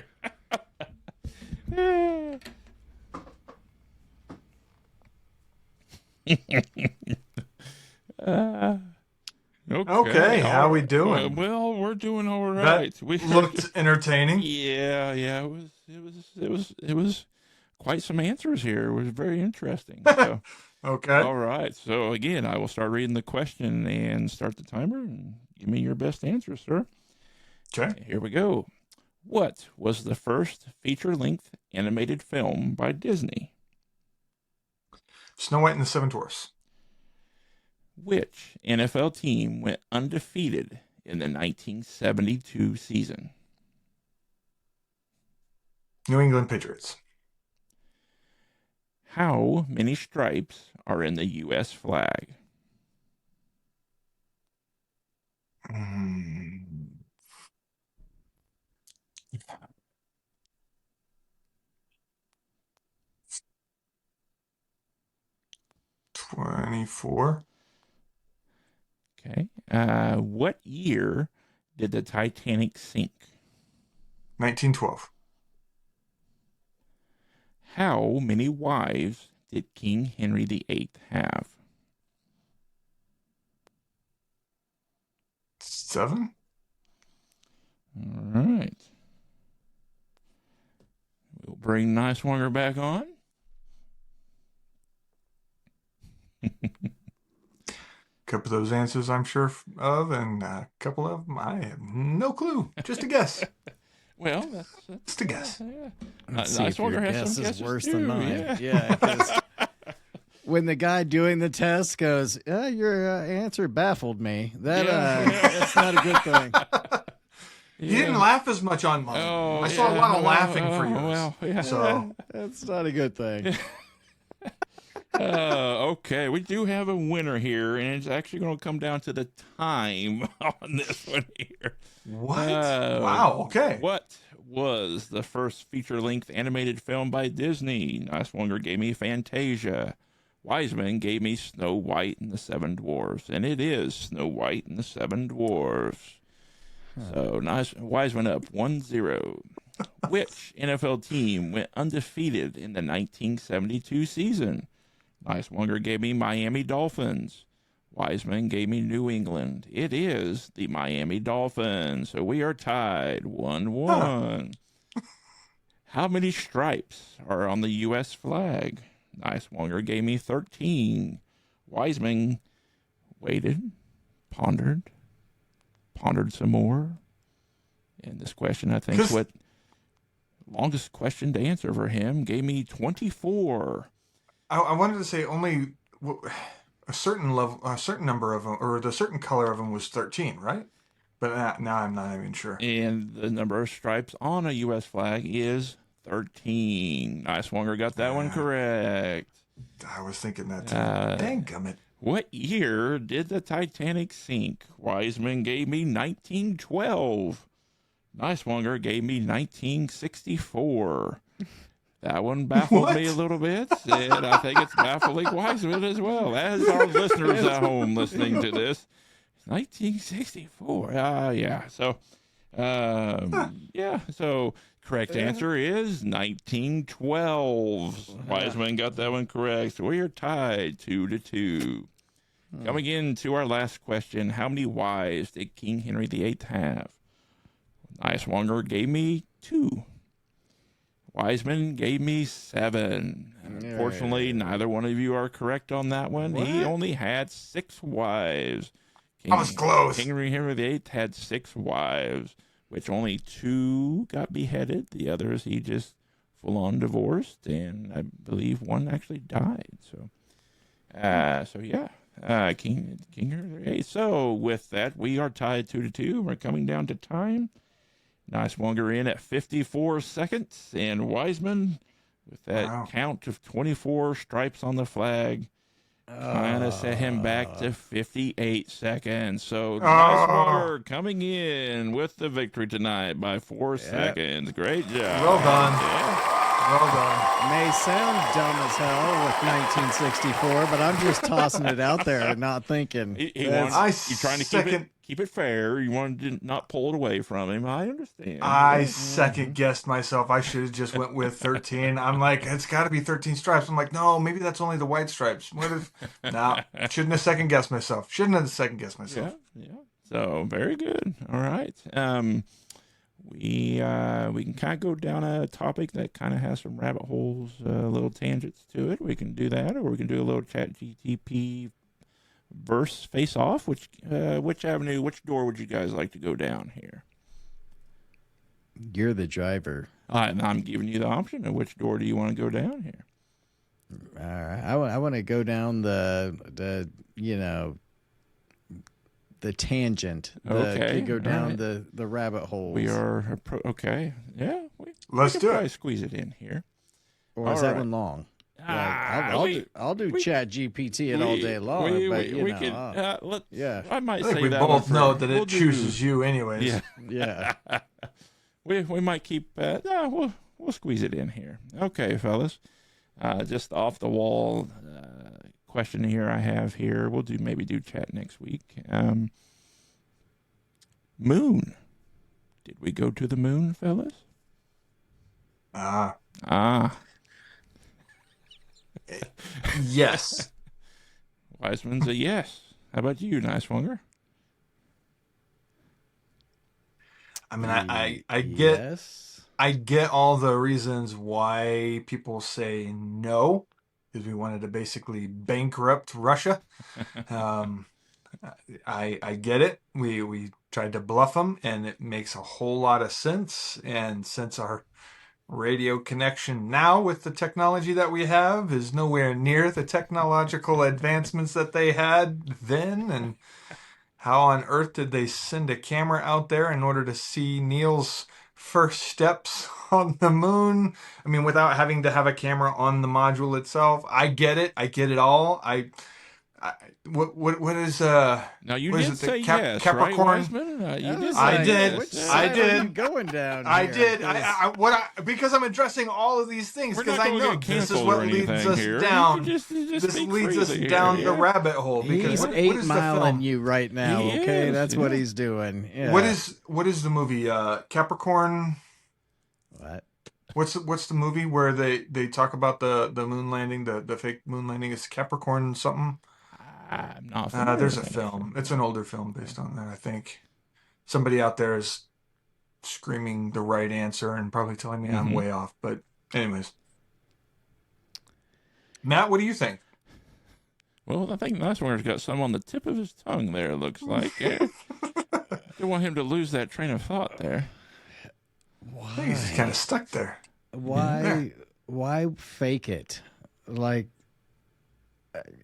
Okay, how we doing? Well, we're doing all right. We looked entertaining. Yeah, it was quite some answers here. It was very interesting. So, okay. All right. So again, I will start reading the question and start the timer and give me your best answer, sir. Okay. Here we go. What was the first feature-length animated film by Disney? Snow White and the Seven Dwarfs. Which NFL team went undefeated in the 1972 season? New England Patriots. How many stripes are in the U.S. flag? 24. Okay. What year did the Titanic sink? 1912. How many wives did King Henry VIII have? 7. All right. We'll bring Nighswonger back on. Couple of those answers I'm sure of, and a couple of them I have no clue. Just a guess. Well, that's Just a guess. yeah. Let's see if your Nighswonger has guess some is guesses worse too, than mine. yeah. 'Cause when the guy doing the test goes, your answer baffled me. That's not a good thing. You didn't laugh as much on mine. I saw a lot of laughing for yours. Well, yeah. So That's not a good thing. Okay, we do have a winner here, and it's actually going to come down to the time on this one here. what? Wow. Okay. What was the first feature-length animated film by Disney? Nighswonger gave me Fantasia. Wiseman gave me Snow White and the Seven Dwarfs, and it is Snow White and the Seven Dwarfs. So Wiseman up 1-0. Which NFL team went undefeated in the 1972 season? Nighswonger gave me Miami Dolphins. Wiseman gave me New England. It is the Miami Dolphins. So we are tied 1-1. How many stripes are on the U.S. flag? Nighswonger gave me 13. Wiseman waited, pondered some more. And this question, I think, is what longest question to answer for him. Gave me 24. I wanted to say only a certain level, a certain number of them, or the certain color of them was 13, right? But now I'm not even sure. And the number of stripes on a U.S. flag is 13. Nighswonger got that one correct. I was thinking that too. Dang gummit. What year did the Titanic sink? Wiseman gave me 1912. Nighswonger gave me 1964. That one baffled me a little bit, and I think it's baffling Wiseman as well, as our listeners at home listening to this. 1964. Yeah. So, So, correct answer is 1912. Wiseman got that one correct. So we are tied 2-2. Coming into our last question, how many wives did King Henry VIII have? Nighswonger gave me 2. Wiseman gave me 7. Unfortunately, neither one of you are correct on that one. What? He only had 6 wives. I was close. King Henry VIII had 6 wives, which only 2 got beheaded. The others he just full-on divorced, and I believe one actually died. So, King Henry VIII. So with that, we are tied 2-2. We're coming down to time. Nighswonger in at 54 seconds, and Wiseman with that count of 24 stripes on the flag kind of set him back to 58 seconds. So Nighswonger coming in with the victory tonight by 4 seconds. Great job. Well done. Yeah. Well done. May sound dumb as hell with 1964, but I'm just tossing it out there and not thinking. You're trying to keep it fair. You wanted to not pull it away from him. I understand. I second guessed myself. I should have just went with 13. I'm like, it's got to be 13 stripes. I'm like, no, maybe that's only the white stripes. What if? No, shouldn't have second guessed myself. Yeah. So very good. All right. We can kind of go down a topic that kind of has some rabbit holes, little tangents to it. We can do that, or we can do a little chat GTP verse face off. Which door would you guys like to go down here? You're the driver. I'm giving you the option of which door do you want to go down here. All right. I want to go down the tangent. Okay. Go down right. the rabbit holes. We are okay. Yeah. Let's we do can probably it. squeeze it in here. Or is All that right. one long? I'll do we- Chat GPT it all day long. I might I think say we that both one know for- that we'll it chooses you anyways. Yeah. yeah. We might keep. We'll squeeze it in here. Okay, fellas. Just off the wall question here I have here. We'll maybe do chat next week. Moon. Did we go to the moon, fellas? Yes. Wiseman's a yes. How about you, Nighswonger? I mean, I Yes. get all the reasons why people say no, because we wanted to basically bankrupt Russia. I get it. We tried to bluff them, and it makes a whole lot of sense. And since our radio connection now with the technology that we have is nowhere near the technological advancements that they had then, and how on earth did they send a camera out there in order to see Neil's first steps on the moon? I mean, without having to have a camera on the module itself. I get it. I get it all. What is Now you what is did it, say the yes, right, Capricorn? Wiseman? You did I say did. yes. Which I side did. are you going down I here? did. 'Cause Because I'm addressing all of these things We're because not I gonna know get this is canceled what or leads anything us here. You down. can just This speak leads us freely down here, the yeah. rabbit hole because He's what eight is the miling film? you right now. He Okay, is, that's what yeah. he's doing. Yeah. What is the movie? Capricorn. What? What's the movie where they talk about the moon landing, the fake moon landing? Is Capricorn something? I'm not familiar There's a with that film. It's an older film based on that, I think. Somebody out there is screaming the right answer and probably telling me I'm way off. But anyways. Matt, what do you think? Well, I think Nighswonger's got some on the tip of his tongue there, it looks like. Yeah. I don't want him to lose that train of thought there. I think he's kind of stuck there. Why fake it? Like,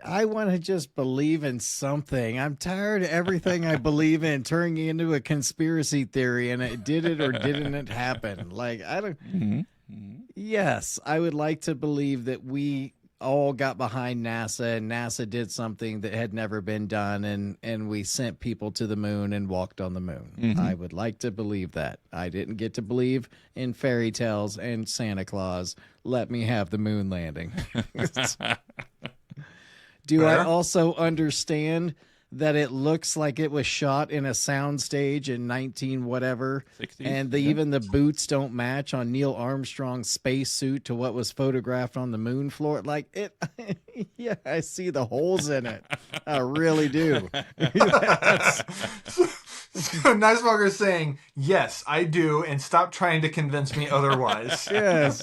I want to just believe in something. I'm tired of everything I believe in turning into a conspiracy theory, and it did it or didn't it happen? Like, I don't. Yes, I would like to believe that we all got behind NASA, and NASA did something that had never been done, and we sent people to the moon and walked on the moon. I would like to believe that. I didn't get to believe in fairy tales and Santa Claus. Let me have the moon landing. Do I also understand that it looks like it was shot in a soundstage in 19 whatever, 60s, and yeah. even the boots don't match on Neil Armstrong's spacesuit to what was photographed on the moon floor? Like it, yeah, I see the holes in it. I really do. So Nighswonger is saying, yes, I do, and stop trying to convince me otherwise. Yes.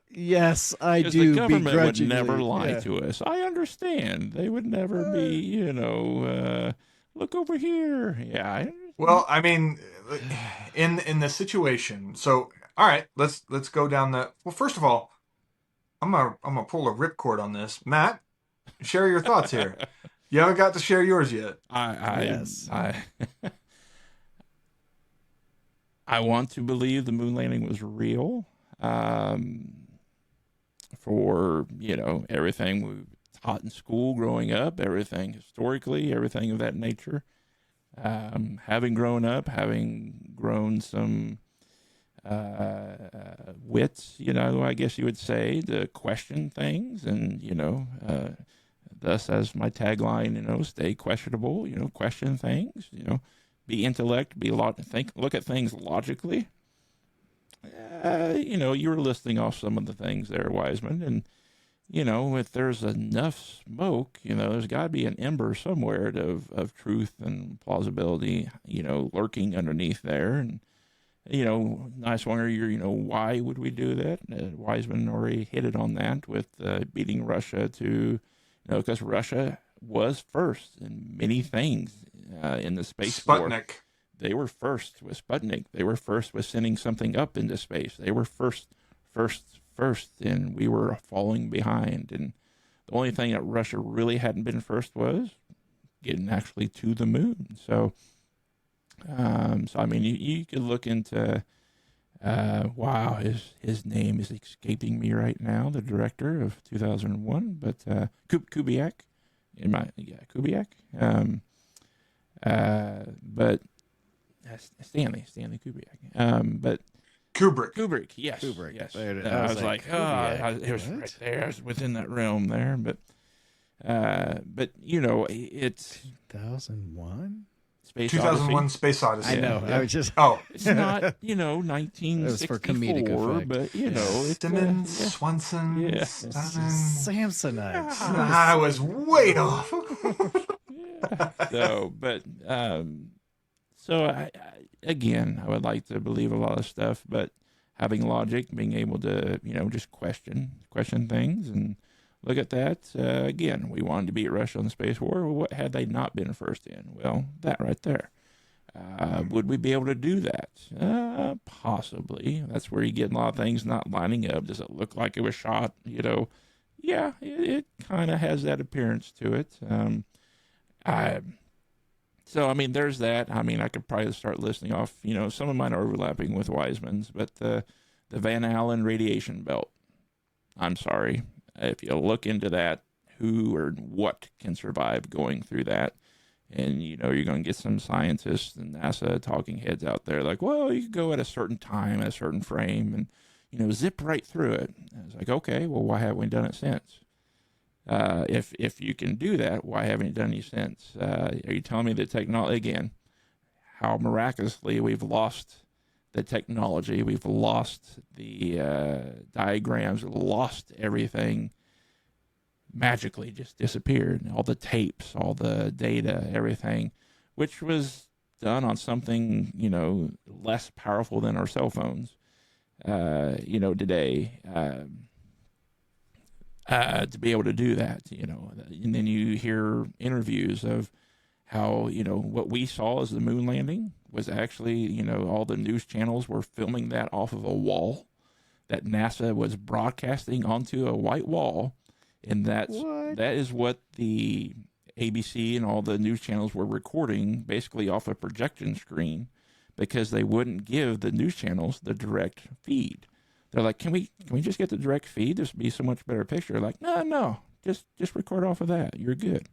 Yes, I Because do. the government would begrudgingly. never lie Yeah. to us. I understand. They would never be, look over here. Yeah. Well, I mean, in the situation. So, all right, let's go down the. Well, first of all, I'm gonna pull a ripcord on this. Matt, share your thoughts here. You haven't got to share yours yet. Yes. I want to believe the moon landing was real. For everything we taught in school growing up, everything historically, everything of that nature. Having grown up, having grown some wits, I guess you would say, to question things, and thus as my tagline, stay questionable, question things, be intellect, look at things logically. You were listing off some of the things there, Wiseman, and if there's enough smoke, there's got to be an ember somewhere of truth and plausibility, lurking underneath there. And Nighswonger, why would we do that? Wiseman already hit it on that with beating Russia to, because Russia was first in many things in the space war. Sputnik. They were first with Sputnik. They were first with sending something up into space. They were first, and we were falling behind. And the only thing that Russia really hadn't been first was getting actually to the moon. So I mean, you could look into, wow, his name is escaping me right now, the director of 2001, but Kubiak, Kubiak, but Stanley Kubrick. But Kubrick, yes. Kubrick. Yes. There it is. I was like, Kubrick. it was right there. I was within that realm there. But But you know, it's 2001. Space 2001 Odyssey. Space Odyssey. I know. Yeah. I was just. Oh, It's not, It was for 1964, comedic effect. but you know, it's Simmons, Swanson, yeah. Samsonite. I was way off. So, but so again, I would like to believe a lot of stuff, but having logic, being able to, you know, just question things and look at that. Again, we wanted to beat Russia in the space war. Well, what had they not been first in? Well, that right there. Would we be able to do that? Possibly. That's where you get a lot of things not lining up. Does it look like it was shot? You know, yeah, it kind of has that appearance to it. So, I mean, there's that. I mean, I could probably start listing off, you know, some of mine are overlapping with Wiseman's, but the Van Allen radiation belt. I'm sorry. If you look into that, who or what can survive going through that, and, you know, you're going to get some scientists and NASA talking heads out there like, well, you could go at a certain time, at a certain frame, and, you know, zip right through it. And it's like, okay, well, why haven't we done it since? If you can do that, why haven't you done any since? Are you telling me that technology, again, how miraculously we've lost the technology, we've lost the diagrams, lost everything, magically just disappeared. All the tapes, all the data, everything, which was done on something, you know, less powerful than our cell phones, you know, today. To be able to do that, you know, and then you hear interviews of how, you know, what we saw as the moon landing was actually, you know, all the news channels were filming that off of a wall that NASA was broadcasting onto a white wall, and that is what the ABC and all the news channels were recording, basically off a projection screen, because they wouldn't give the news channels the direct feed. They're like, can we just get the direct feed? This would be so much better picture. Like, no, just record off of that. You're good.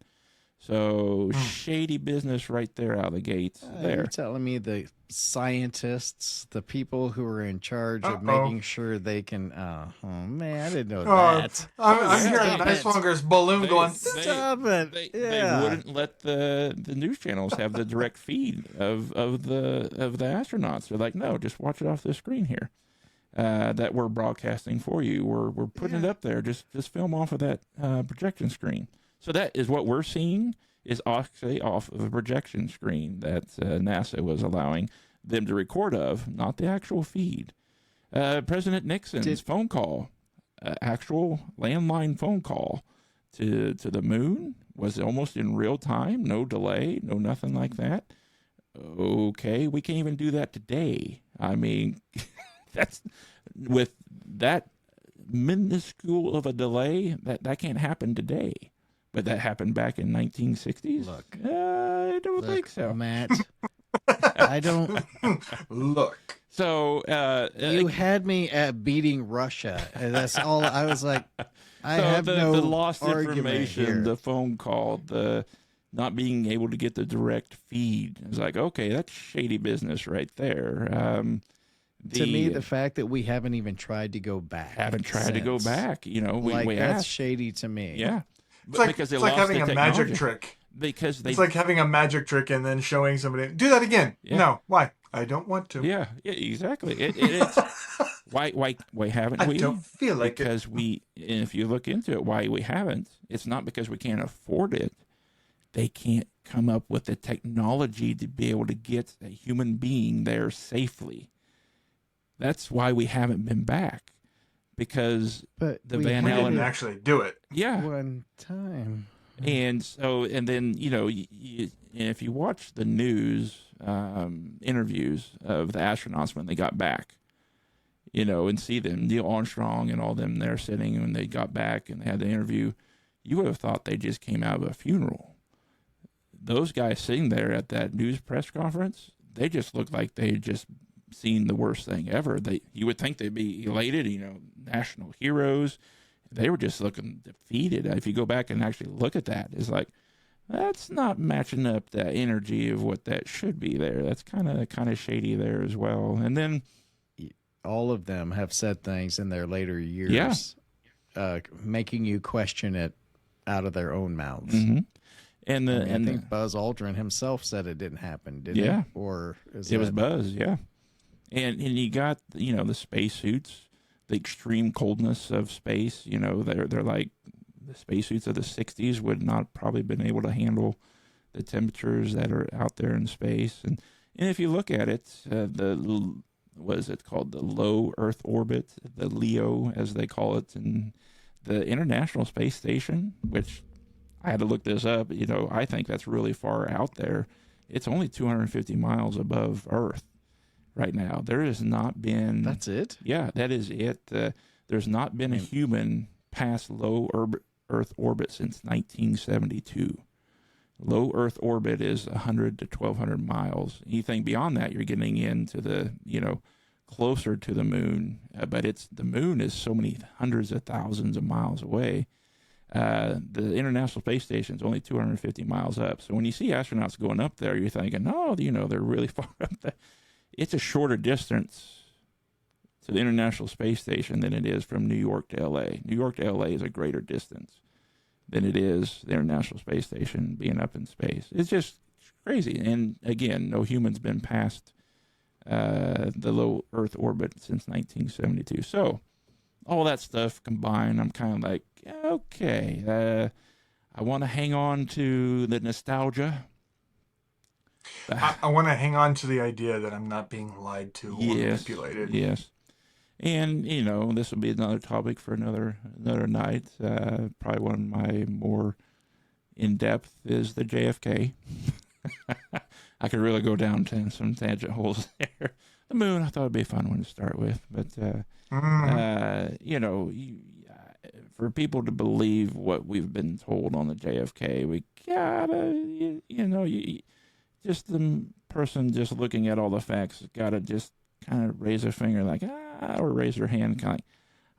So shady business right there out of the gates. There. You're telling me the scientists, the people who are in charge of making sure they can. Oh man, I didn't know that. I'm hearing Nighswonger's balloon going. Stop it! They wouldn't let the news channels have the direct feed of the astronauts. They're like, no, just watch it off the screen here. That we're broadcasting for you. We're putting it up there. Just film off of that projection screen. So that is what we're seeing is actually off of a projection screen that NASA was allowing them to record of, not the actual feed. President Nixon's phone call, actual landline phone call to the moon was almost in real time, no delay, no nothing like that. Okay, we can't even do that today. I mean, that's with that minuscule of a delay, that can't happen today. But that happened back in 1960s? Look. I don't think so. Matt, I don't. Look. So, You had me at beating Russia. And that's all. I was like, I have the no lost argument information, here. the phone call, the not being able to get the direct feed. It's like, okay, that's shady business right there. To me, the fact that we haven't even tried to go back. To go back. You know, we that's asked. shady to me. Yeah. It's like, because they it's like lost having the a magic technology. trick. Because they It's like having a magic trick and then showing somebody, do that again. Yeah. No. Why? I don't want to. Yeah, exactly. It's why haven't we? I don't feel like because we. And if you look into it, why we haven't? It's not because we can't afford it. They can't come up with the technology to be able to get a human being there safely. That's why we haven't been back. Because But the we Van we had Allen, didn't actually do it. yeah, one time. and so and then you know, if you watch the news interviews of the astronauts when they got back, you know, and see them, Neil Armstrong and all them there sitting when they got back and they had the interview, you would have thought they just came out of a funeral. Those guys sitting there at that news press conference, they just looked like they had just seen the worst thing ever. You would think they'd be elated, you know, national heroes. They were just looking defeated. If you go back and actually look at that, it's like, that's not matching up the energy of what that should be there. That's kind of shady there as well. And then All of them have said things in their later years, making you question it out of their own mouths. Mm-hmm. And I think Buzz Aldrin himself said it didn't happen, didn't yeah. he? Or is it was Buzz, yeah. And you got, the spacesuits, the extreme coldness of space. They're like the spacesuits of the 60s would not probably been able to handle the temperatures that are out there in space. And if you look at it, what is it called? The low Earth orbit, the LEO, as they call it, and the International Space Station, which I had to look this up. I think that's really far out there. It's only 250 miles above Earth right now. There has not been... That's it? Yeah, that is it. There's not been a human past low Earth orbit since 1972. Low Earth orbit is 100 to 1,200 miles. Anything beyond that, you're getting into the, closer to the moon. But the moon is so many hundreds of thousands of miles away. The International Space Station is only 250 miles up. So when you see astronauts going up there, you're thinking, oh, they're really far up there. It's a shorter distance to the International Space Station than it is from New York to L.A. New York to L.A. is a greater distance than it is the International Space Station being up in space. It's just crazy. And again, no human's been past the low Earth orbit since 1972. So all that stuff combined, I'm kind of like, okay, I want to hang on to the nostalgia. I want to hang on to the idea that I'm not being lied to or manipulated. Yes. And, this will be another topic for another night. Probably one of my more in-depth is the JFK. I could really go down to some tangent holes there. The moon, I thought it'd be a fun one to start with. But, for people to believe what we've been told on the JFK, we gotta, just the person just looking at all the facts gotta just kind of raise a finger like, or raise their hand kind of like,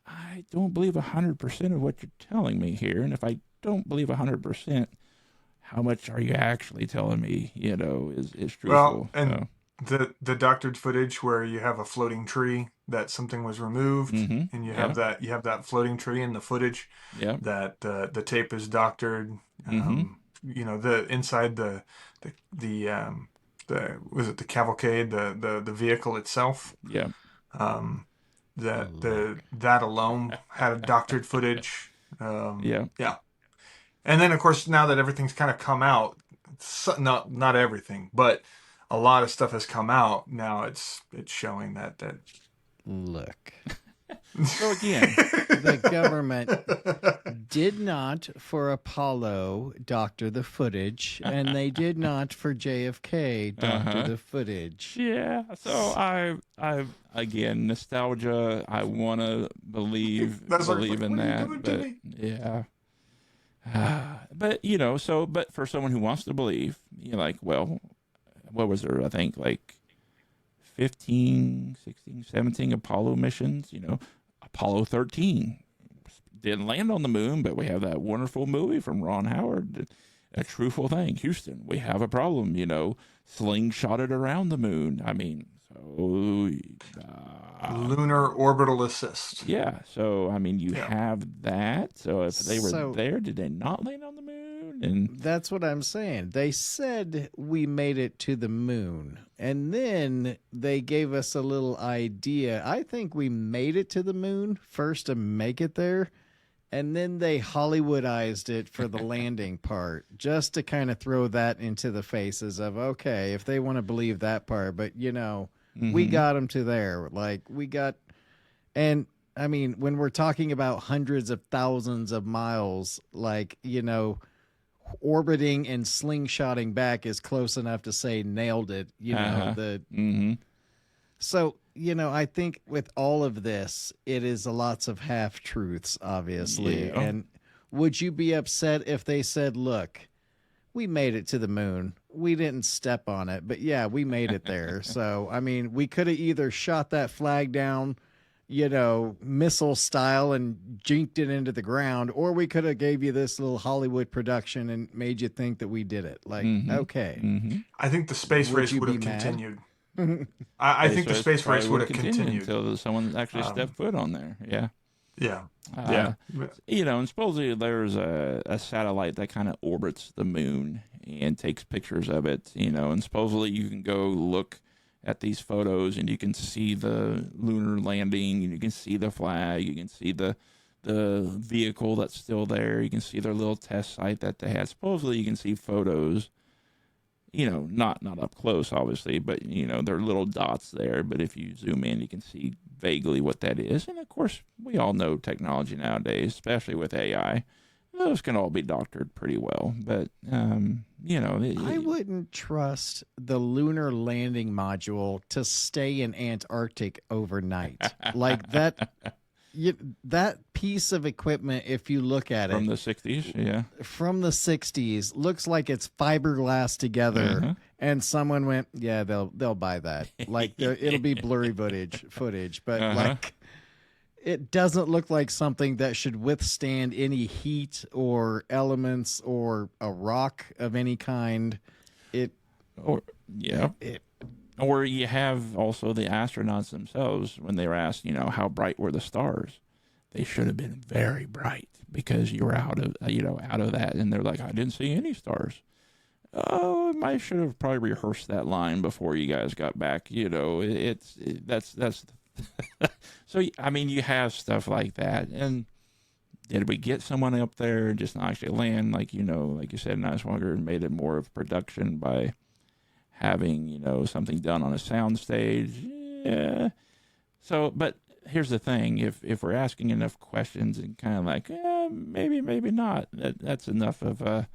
I don't believe 100% of what you're telling me here. And if I don't believe 100%, how much are you actually telling me, is truthful? Well, and the doctored footage where you have a floating tree that something was removed, and you have that floating tree in the footage, that the tape is doctored. The inside the was it the cavalcade, the vehicle itself? Yeah. That alone had a doctored footage. Yeah. And then of course now that everything's kind of come out, not everything, but a lot of stuff has come out. Now it's showing that. Look. So again, the government did not for Apollo doctor the footage, and they did not for JFK doctor the footage. Yeah. So I again, nostalgia. I want to believe in that, but yeah. But but for someone who wants to believe, well, what was there? I think 15, 16, 17 Apollo missions. Apollo 13 didn't land on the moon, but we have that wonderful movie from Ron Howard, A Truthful Thing. Houston, we have a problem, slingshotted around the moon. I mean, so... lunar orbital assist. Yeah, so, you have that. So if they were there, did they not land on the moon? And that's what I'm saying. They said we made it to the moon, and then they gave us a little idea. I think we made it to the moon first to make it there, and then they Hollywoodized it for the landing part, just to kind of throw that into the faces of, okay, if they want to believe that part, but we got them to there. And when we're talking about hundreds of thousands of miles, orbiting and slingshotting back is close enough to say nailed it. So, I think with all of this, it is lots of half truths, obviously. Yeah. And would you be upset if they said, look, we made it to the moon. We didn't step on it, but yeah, we made it there. So, we could have either shot that flag down, missile style and jinked it into the ground, or we could have gave you this little Hollywood production and made you think that we did it. Okay. I think the space race would have continued. I think the space race would have continued until someone actually stepped foot on there. Yeah. Yeah. Uh, and supposedly there's a satellite that kind of orbits the moon and takes pictures of it, and supposedly you can go look at these photos and you can see the lunar landing, and you can see the flag, you can see the vehicle that's still there, you can see their little test site that they had. Supposedly you can see photos, not up close, obviously, but, there are little dots there. But if you zoom in, you can see vaguely what that is. And, of course, we all know technology nowadays, especially with AI. Those can all be doctored pretty well. But, I wouldn't trust the lunar landing module to stay in Antarctic overnight. Like that. That piece of equipment, if you look at from it the 60s, yeah. from the 60s, looks like it's fiberglass together, and someone went, yeah, they'll buy that. Like it'll be blurry footage, but like it doesn't look like something that should withstand any heat or elements or a rock of any kind. Or you have also the astronauts themselves, when they were asked, how bright were the stars? They should have been very bright because you were out of that. And they're like, I didn't see any stars. Oh, I should have probably rehearsed that line before you guys got back. That's so, I mean, you have stuff like that. And did we get someone up there and just not actually land? Like you said, Nighswonger made it more of production by having, something done on a sound stage. Yeah. So, but here's the thing. If we're asking enough questions and kind of like, maybe not, that's enough of a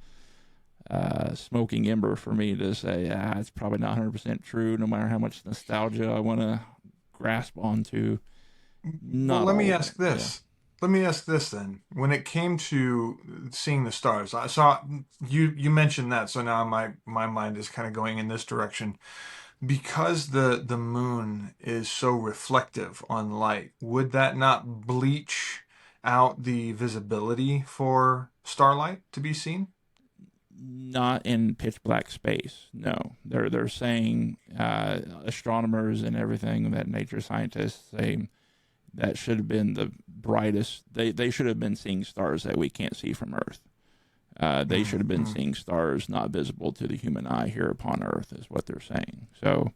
smoking ember for me to say, it's probably not 100% true, no matter how much nostalgia I want to grasp onto. Well, let me ask this. Let me ask this then. When it came to seeing the stars, I saw you mentioned that, so now my mind is kind of going in this direction. Because the moon is so reflective on light, would that not bleach out the visibility for starlight to be seen? Not in pitch black space. No, they're saying astronomers and everything, that nature scientists say that should have been the brightest. They should have been seeing stars that we can't see from Earth. They should have been seeing stars not visible to the human eye here upon Earth, is what they're saying. So,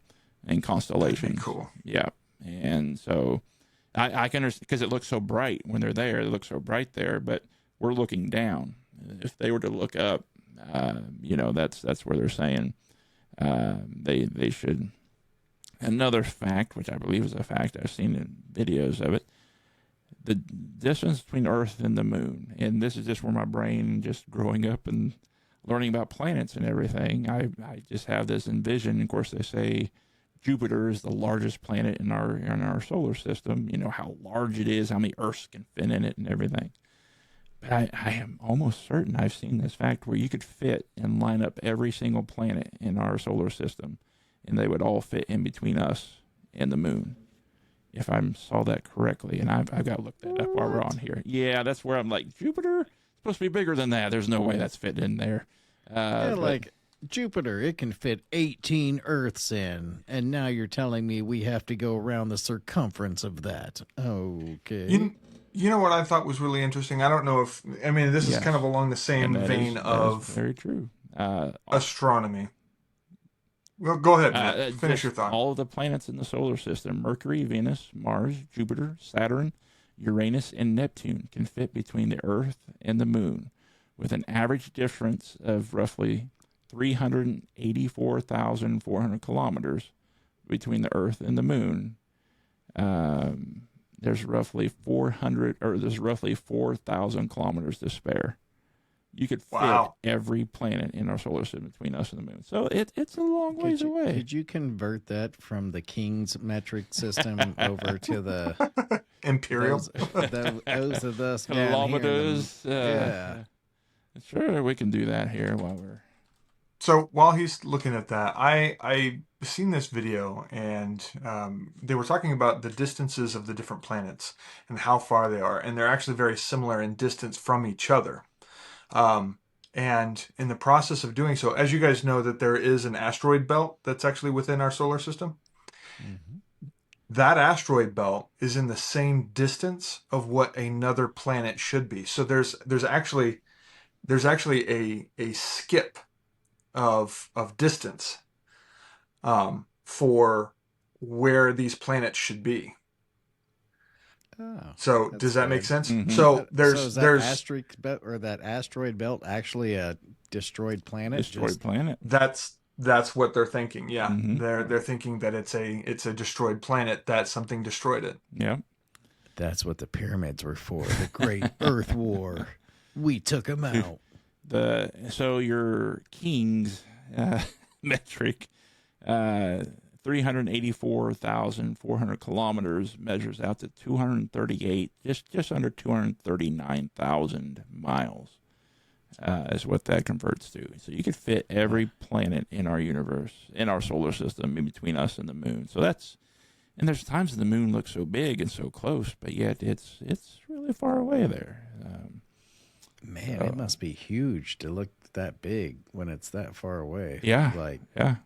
and constellations. Cool. Yeah, and so I can understand, because it looks so bright when they're there. It looks so bright there, but we're looking down. If they were to look up, that's where they're saying they should. Another fact, which I believe is a fact, I've seen in videos of it, the distance between Earth and the moon. And this is just where my brain, just growing up and learning about planets and everything, I just have this envision. Of course, they say Jupiter is the largest planet in our solar system. You know how large it is, how many Earths can fit in it and everything. But I am almost certain I've seen this fact where you could fit and line up every single planet in our solar system, and they would all fit in between us and the moon, if I saw that correctly. And I've got to look that up while we're on here. Yeah, that's where I'm like, Jupiter? It's supposed to be bigger than that. There's no way that's fitting in there. Like Jupiter, it can fit 18 Earths in, and now you're telling me we have to go around the circumference of that. Okay. You know what I thought was really interesting? I don't know if, this is kind of along the same vein of very true. Astronomy. Well, go ahead, Matt. Finish your thought. All of the planets in the solar system, Mercury, Venus, Mars, Jupiter, Saturn, Uranus, and Neptune, can fit between the Earth and the moon, with an average difference of roughly 384,400 kilometers between the Earth and the moon. There's roughly 4,000 kilometers to spare. You could fit every planet in our solar system between us and the moon. So it's a long ways away. Could you convert that from the King's metric system over to the Imperial? Those of us kilometers. Yeah. Sure, we can do that here while we're... So while he's looking at that, I seen this video, and they were talking about the distances of the different planets and how far they are. And they're actually very similar in distance from each other. And in the process of doing so, as you guys know, that there is an asteroid belt that's actually within our solar system. Mm-hmm. that asteroid belt is in the same distance of what another planet should be. So there's actually a skip of distance for where these planets should be. Oh, So that's does that make good. sense? Mhm. So So is that there's asteroid belt actually a destroyed planet? Destroyed planet. that's what they're thinking. Yeah, Mhm. they're thinking that it's a destroyed planet, that something destroyed it. Yeah. That's what the pyramids were for. The Great Earth War. We took them out. So your King's metric, 384,400 kilometers measures out to 238, just under 239,000 miles, is what that converts to. So you could fit every planet in our universe, in our solar system, in between us and the moon. So and there's times the moon looks so big and so close, but yet it's really far away there. Man, it must be huge to look that big when it's that far away. Yeah. Like, Yeah.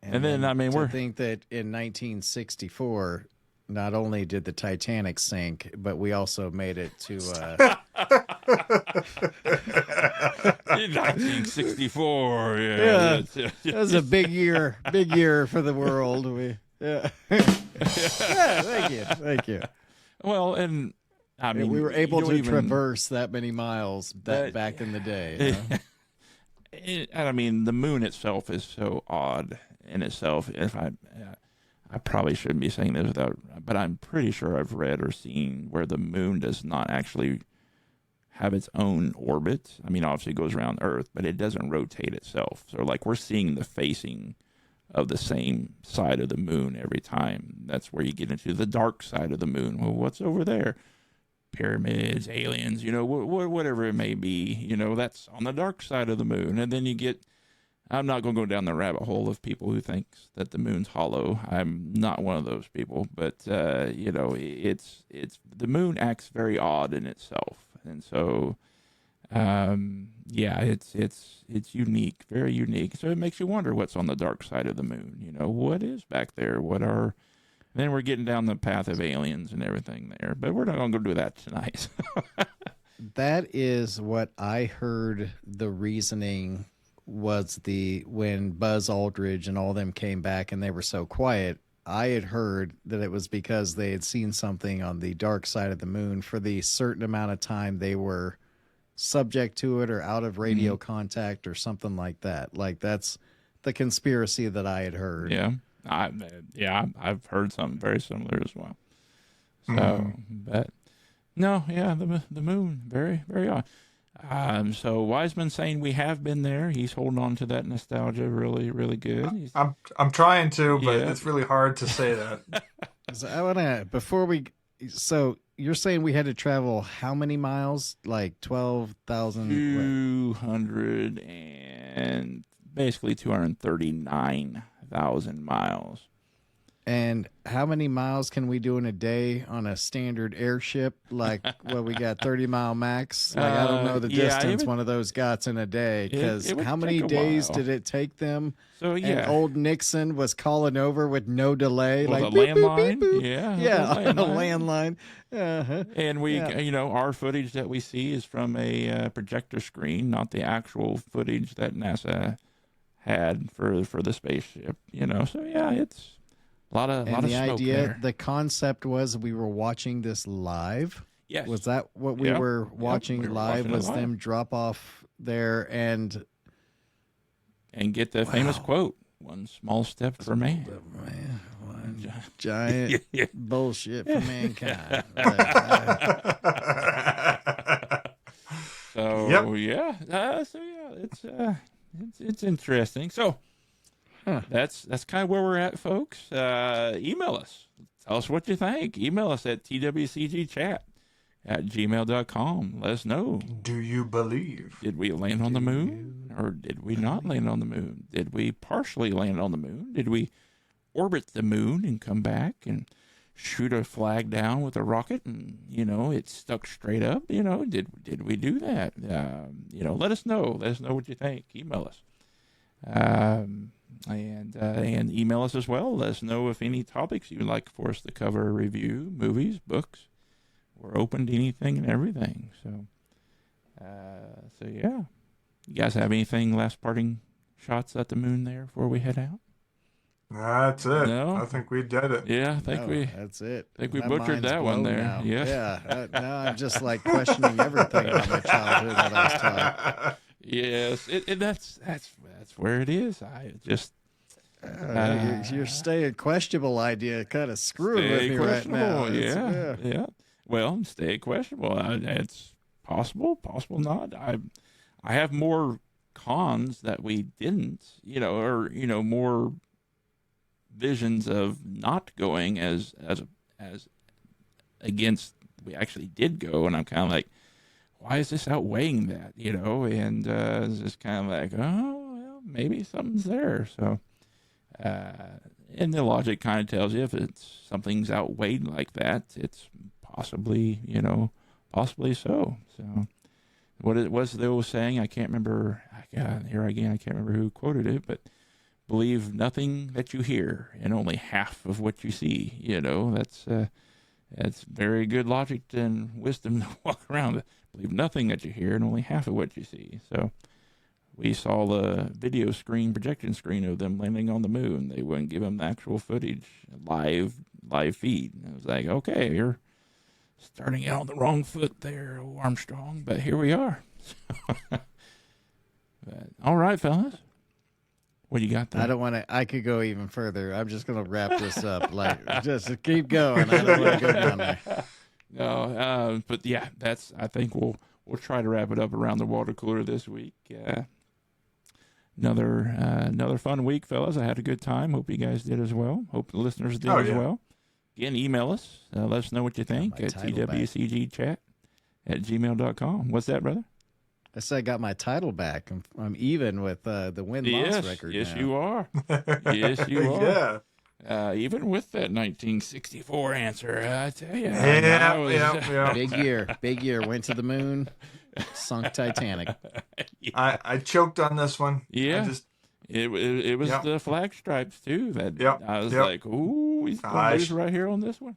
And then, I mean, to we're think that in 1964, not only did the Titanic sink, but we also made it to 1964. Yeah. That was a big year for the world. Yeah, thank you. Well, and I mean, we were able you to don't even- traverse that many miles back in the day. You know? I mean, the moon itself is so odd in itself. If I probably shouldn't be saying this but I'm pretty sure I've read or seen where the moon does not actually have its own orbit. I mean, obviously it goes around Earth, but it doesn't rotate itself. So, like, we're seeing the facing of the same side of the moon every time. That's where you get into the dark side of the moon. Well, what's over there? Pyramids, aliens, whatever it may be, that's on the dark side of the moon. And then I'm not going to go down the rabbit hole of people who thinks that the moon's hollow. I'm not one of those people, but it's the moon acts very odd in itself. And so, it's unique, very unique. So it makes you wonder what's on the dark side of the moon. What is back there? Then we're getting down the path of aliens and everything there, but we're not going to go do that tonight. That is what I heard. The reasoning was when Buzz Aldridge and all them came back and they were so quiet. I had heard that it was because they had seen something on the dark side of the moon for the certain amount of time they were subject to it or out of radio contact or something like that. Like, that's the conspiracy that I had heard. Yeah. I've heard something very similar as well. So, but no, the moon, very, very odd. So Wiseman saying we have been there. He's holding on to that nostalgia really, really good. I'm trying to, but it's really hard to say that. So I want to So you're saying we had to travel how many miles? Like 12,000? 200 and basically 239,000 miles. And how many miles can we do in a day on a standard airship? Like, we got 30-mile max? Like, I don't know the distance one of those got in a day. Because how many days did it take them? So, yeah. And old Nixon was calling over with no delay. Well, like, the boop, boop, landline? boop, boop. Yeah, on a landline. Uh-huh. And we, our footage that we see is from a projector screen, not the actual footage that NASA had for the spaceship. So, yeah, it's... A lot of the smoke idea, there. the concept was we were watching this live. Yes. Was that what we were watching we were live? watching it Was live. them drop off there and get the famous quote: "One small step for man, one giant bullshit for mankind." It's interesting. So. That's kind of where we're at, folks. Email us. Tell us what you think. Email us at twcgchat@gmail.com. Let us know. Do you believe? Did we land on the moon or did we not land on the moon? Did we partially land on the moon? Did we orbit the moon and come back and shoot a flag down with a rocket and, it stuck straight up? Did we do that? Let us know. Let us know what you think. Email us. And email us as well. Let us know if any topics you'd like for us to cover, review, movies, books. We're open to anything and everything. So yeah. You guys have anything last parting shots at the moon there before we head out? That's it. No? I think we did it. Yeah, that's it. I think we My butchered mind's that one blown there. now. Yeah. Now I'm just like questioning everything about my childhood that I was taught. Yes, that's where it is. I just Your staying questionable idea kind of screwing with me right now. Yeah. Well, stay questionable. It's possible not. I have more cons that we didn't, or more visions of not going as against we actually did go, and I'm kind of like, why is this outweighing that, and it's just kind of like, oh, well, maybe something's there. So and the logic kind of tells you if something's outweighed like that, it's possibly so. So what it was they were saying, I can't remember. Here again, I can't remember who quoted it, but believe nothing that you hear and only half of what you see. That's very good logic and wisdom to walk around. Believe nothing that you hear and only half of what you see. So we saw the video screen, projection screen of them landing on the moon. They wouldn't give them the actual footage, live feed. And I was like, okay, you're starting out on the wrong foot there, Armstrong, but here we are. But, all right, fellas. What do you got there? I don't want to. I could go even further. I'm just going to wrap this up. Just keep going. I don't want to go down there. No, but yeah, I think we'll try to wrap it up around the water cooler this week. Another fun week, fellas. I had a good time. Hope you guys did as well. Hope the listeners did as well. Again, email us. Let us know what you think at twcgchat@gmail.com. What's that, brother? I said I got my title back. I'm even with the win-loss record Yes, now. you are. Yes, you are. Yeah. Even with that 1964 answer, I tell you. Yeah. Big year. Went to the moon, sunk Titanic. Yeah. I choked on this one. Yeah. It was the flag stripes, too. That I was like, ooh, he's going to lose right here on this one.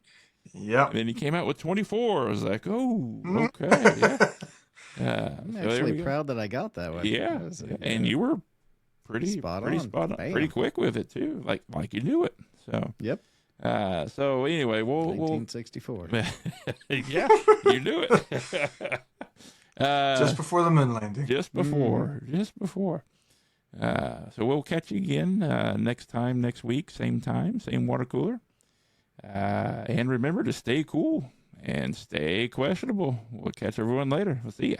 Yep. And then he came out with 24. I was like, oh, okay. Yeah. I'm actually proud that I got that one. Yeah, and you were pretty spot on, pretty quick with it too, like you knew it. So yep. So anyway, we'll 1964. Yeah, you knew it. Just before the moon landing. Just before. So we'll catch you again next week, same time, same water cooler. And remember to stay cool and stay questionable. We'll catch everyone later. We'll see ya.